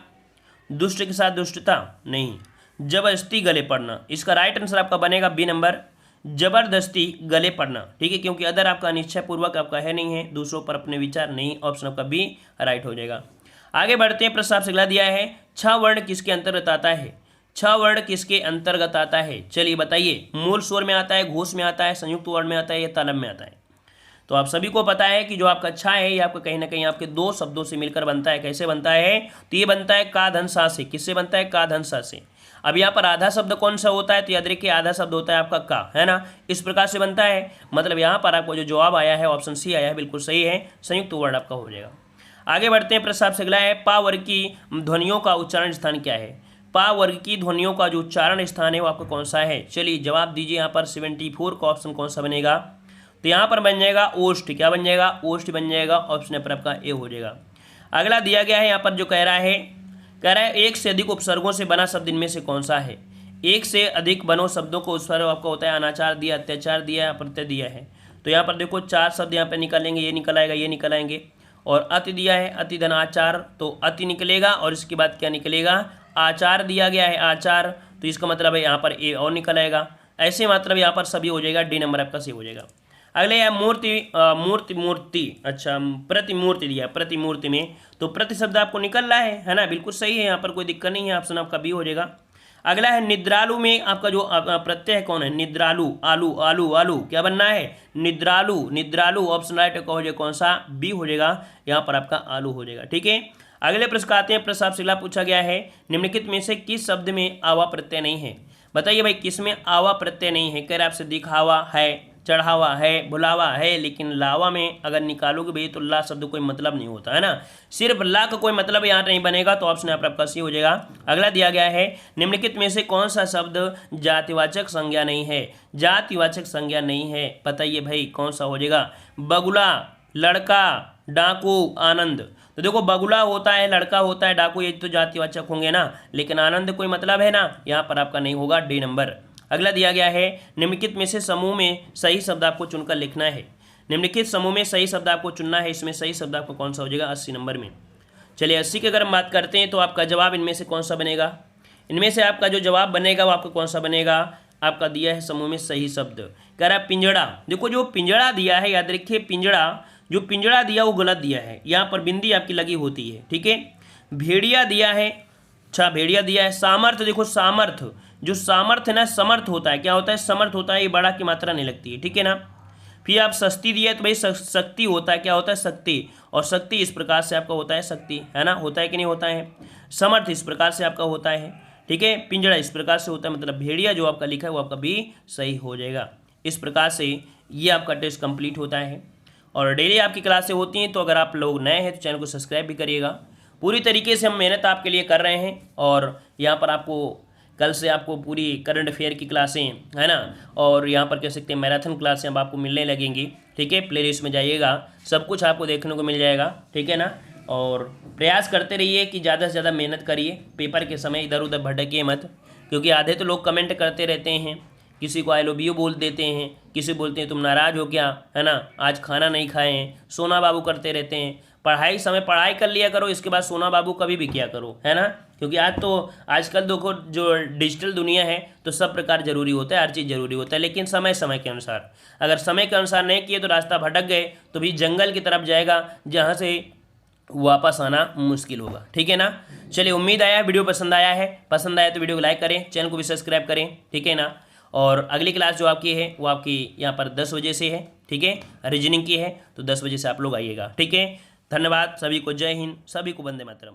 दुष्ट के साथ दुष्टता नहीं, जबरदस्ती गले पड़ना। इसका राइट आंसर आपका बनेगा बी नंबर, जबरदस्ती गले पड़ना। ठीक है, क्योंकि अदर आपका निश्चय पूर्वक आपका है नहीं है, दूसरों पर अपने विचार नहीं। ऑप्शन आपका बी राइट हो जाएगा। आगे बढ़ते हैं। प्रश्न आपसे अगला दिया है, 6 वर्ण किसके अंतर्गत आता है। 6 वर्ण किसके अंतर्गत आता है, चलिए बताइए। मूल स्वर में आता है, घोष में आता है, संयुक्त वर्ण में आता है या तालव्य में आता है। तो आप सभी को पता है कि जो आपका छा है ये आपका कहीं ना कहीं आपके 2 शब्दों से मिलकर बनता है। कैसे बनता है, तो ये बनता है का धन सा से। किससे बनता है, का धन सा से। अब यहाँ पर आधा शब्द कौन सा होता है, तो याद रखिए आधा शब्द होता है आपका का, है ना, इस प्रकार से बनता है। मतलब यहाँ पर आपको जो जवाब आया है ऑप्शन सी आया है, बिल्कुल सही है, संयुक्त वर्ण आपका हो जाएगा। आगे बढ़ते हैं। प्रश्न आपसे अगला है, पा वर्ग की ध्वनियों का उच्चारण स्थान क्या है। पा वर्ग की ध्वनियों का जो उच्चारण स्थान है वो आपका कौन सा है? चलिए जवाब दीजिए यहाँ पर 74 का ऑप्शन कौन सा बनेगा? तो यहाँ पर बन जाएगा ओष्ठ। क्या बन जाएगा? ओष्ठ बन जाएगा। ऑप्शन पर आपका ए हो जाएगा। अगला दिया गया है यहाँ पर जो कह रहा है एक से अधिक उपसर्गों से बना शब्द इनमें से कौन सा है? एक से अधिक बनो शब्दों को उपसर्ग आपका होता है अनाचार दिया, अत्याचार दिया, अप्रत्यय दिया है। तो यहाँ पर देखो 4 शब्द यहाँ पर निकलेंगे, ये निकल आएगा, ये निकल आएंगे। और अति दिया है, अति धनाचार, तो अति निकलेगा। और इसके बाद क्या निकलेगा? आचार दिया गया है, आचार, तो इसका मतलब है यहाँ पर ए और निकल आएगा। ऐसे मतलब यहाँ पर सभी हो जाएगा, डी नंबर आपका सही हो जाएगा। अगले है मूर्ति। अच्छा, प्रतिमूर्ति दिया, प्रतिमूर्ति में तो प्रति शब्द आपको निकल रहा है ना, बिल्कुल सही है, यहाँ पर कोई दिक्कत नहीं है। ऑप्शन आपका बी हो जाएगा। अगला है निद्रालु में आपका जो प्रत्यय है कौन है? निद्रालु, आलू आलू आलू, क्या बनना है? निद्रालु, निद्रालु। ऑप्शन राइट का हो जाएगा कौन सा? बी हो जाएगा, यहाँ पर आपका आलू हो जाएगा। ठीक है, अगले प्रश्न का आते हैं। प्रश्न आपसे अगला पूछा गया है, निम्नलिखित में से किस शब्द में आवा प्रत्यय नहीं है? बताइए भाई, किस में आवा प्रत्यय नहीं है? कह रहे आपसे दिखावा है, चढ़ावा है, बुलावा है, लेकिन लावा में अगर निकालोगे भाई तो ला शब्द कोई मतलब नहीं होता है ना, सिर्फ ला का कोई मतलब यहाँ नहीं बनेगा। तो ऑप्शन यहाँ पर आपका सी हो जाएगा। अगला दिया गया है, निम्नलिखित में से कौन सा शब्द जातिवाचक संज्ञा नहीं है? जातिवाचक संज्ञा नहीं है, बताइए भाई कौन सा हो जाएगा? बगुला, लड़का, डाकू, आनंद। तो देखो बगुला होता है, लड़का होता है, डाकू, ये तो जातिवाचक होंगे ना, लेकिन आनंद कोई मतलब है ना, यहाँ पर आपका नहीं होगा, डी नंबर। अगला दिया गया है, निम्नलिखित में से समूह में सही शब्द आपको चुनकर लिखना है। निम्नलिखित समूह में सही शब्द आपको चुनना है, इसमें सही शब्द आपको कौन सा हो जाएगा? 80 नंबर में। चलिए 80 की अगर हम बात करते हैं तो आपका जवाब इनमें से कौन सा बनेगा? इनमें से आपका जो जवाब बनेगा वो आपको कौन सा बनेगा? आपका दिया है समूह में सही शब्द, कह रहा है पिंजड़ा। देखो जो पिंजड़ा दिया है, याद रखिए पिंजड़ा, जो पिंजड़ा दिया वो गलत दिया है, यहाँ पर बिंदी आपकी लगी होती है। ठीक है, भेड़िया दिया है, अच्छा भेड़िया दिया है। सामर्थ, देखो सामर्थ, जो सामर्थ है ना, समर्थ होता है, क्या होता है? समर्थ होता है, ये बड़ा की मात्रा नहीं लगती है। ठीक है ना। फिर आप सस्ती दिया है तो भाई शक्ति होता है, क्या होता है? शक्ति, और शक्ति इस प्रकार से आपका होता है शक्ति, है ना, होता है कि नहीं होता है? समर्थ इस प्रकार से आपका होता है। ठीक है, पिंजड़ा इस प्रकार से होता है, मतलब भेड़िया जो आपका लिखा है वो आपका भी सही हो जाएगा। इस प्रकार से ये आपका टेस्ट कंप्लीट होता है और डेली आपकी क्लासें होती हैं। तो अगर आप लोग नए हैं तो चैनल को सब्सक्राइब भी करिएगा। पूरी तरीके से हम मेहनत आपके लिए कर रहे हैं और यहाँ पर आपको कल से आपको पूरी करंट अफेयर की क्लासें, है ना, और यहाँ पर कह सकते हैं मैराथन क्लासें अब आपको मिलने लगेंगी। ठीक है, प्ले लिस्ट में जाइएगा, सब कुछ आपको देखने को मिल जाएगा। ठीक है ना, और प्रयास करते रहिए कि ज़्यादा से ज़्यादा मेहनत करिए, पेपर के समय इधर उधर भटकिए मत, क्योंकि आधे तो लोग कमेंट करते रहते हैं, किसी को आई लव यू बोल देते हैं, किसी बोलते हैं तुम नाराज़ हो क्या, है ना, आज खाना नहीं खाए हैं, सोना बाबू करते रहते हैं। पढ़ाई समय पढ़ाई कर लिया करो, इसके बाद सोना बाबू कभी भी किया करो, है ना, क्योंकि आजकल देखो जो डिजिटल दुनिया है तो सब प्रकार जरूरी होता है, हर चीज़ जरूरी होता है, लेकिन समय समय के अनुसार। अगर समय के अनुसार नहीं किए तो रास्ता भटक गए तो भी जंगल की तरफ जाएगा, जहाँ से वापस आना मुश्किल होगा। ठीक है ना। चलिए, उम्मीद आया वीडियो पसंद आया है, पसंद आया तो वीडियो को लाइक करें, चैनल को भी सब्सक्राइब करें। ठीक है ना, और अगली क्लास जो आपकी है वो आपकी यहाँ पर 10 बजे से है। ठीक है, रीजनिंग की है, तो 10 बजे से आप लोग आइएगा। ठीक है, धन्यवाद सभी को, जय हिंद, सभी को वंदे मातरम।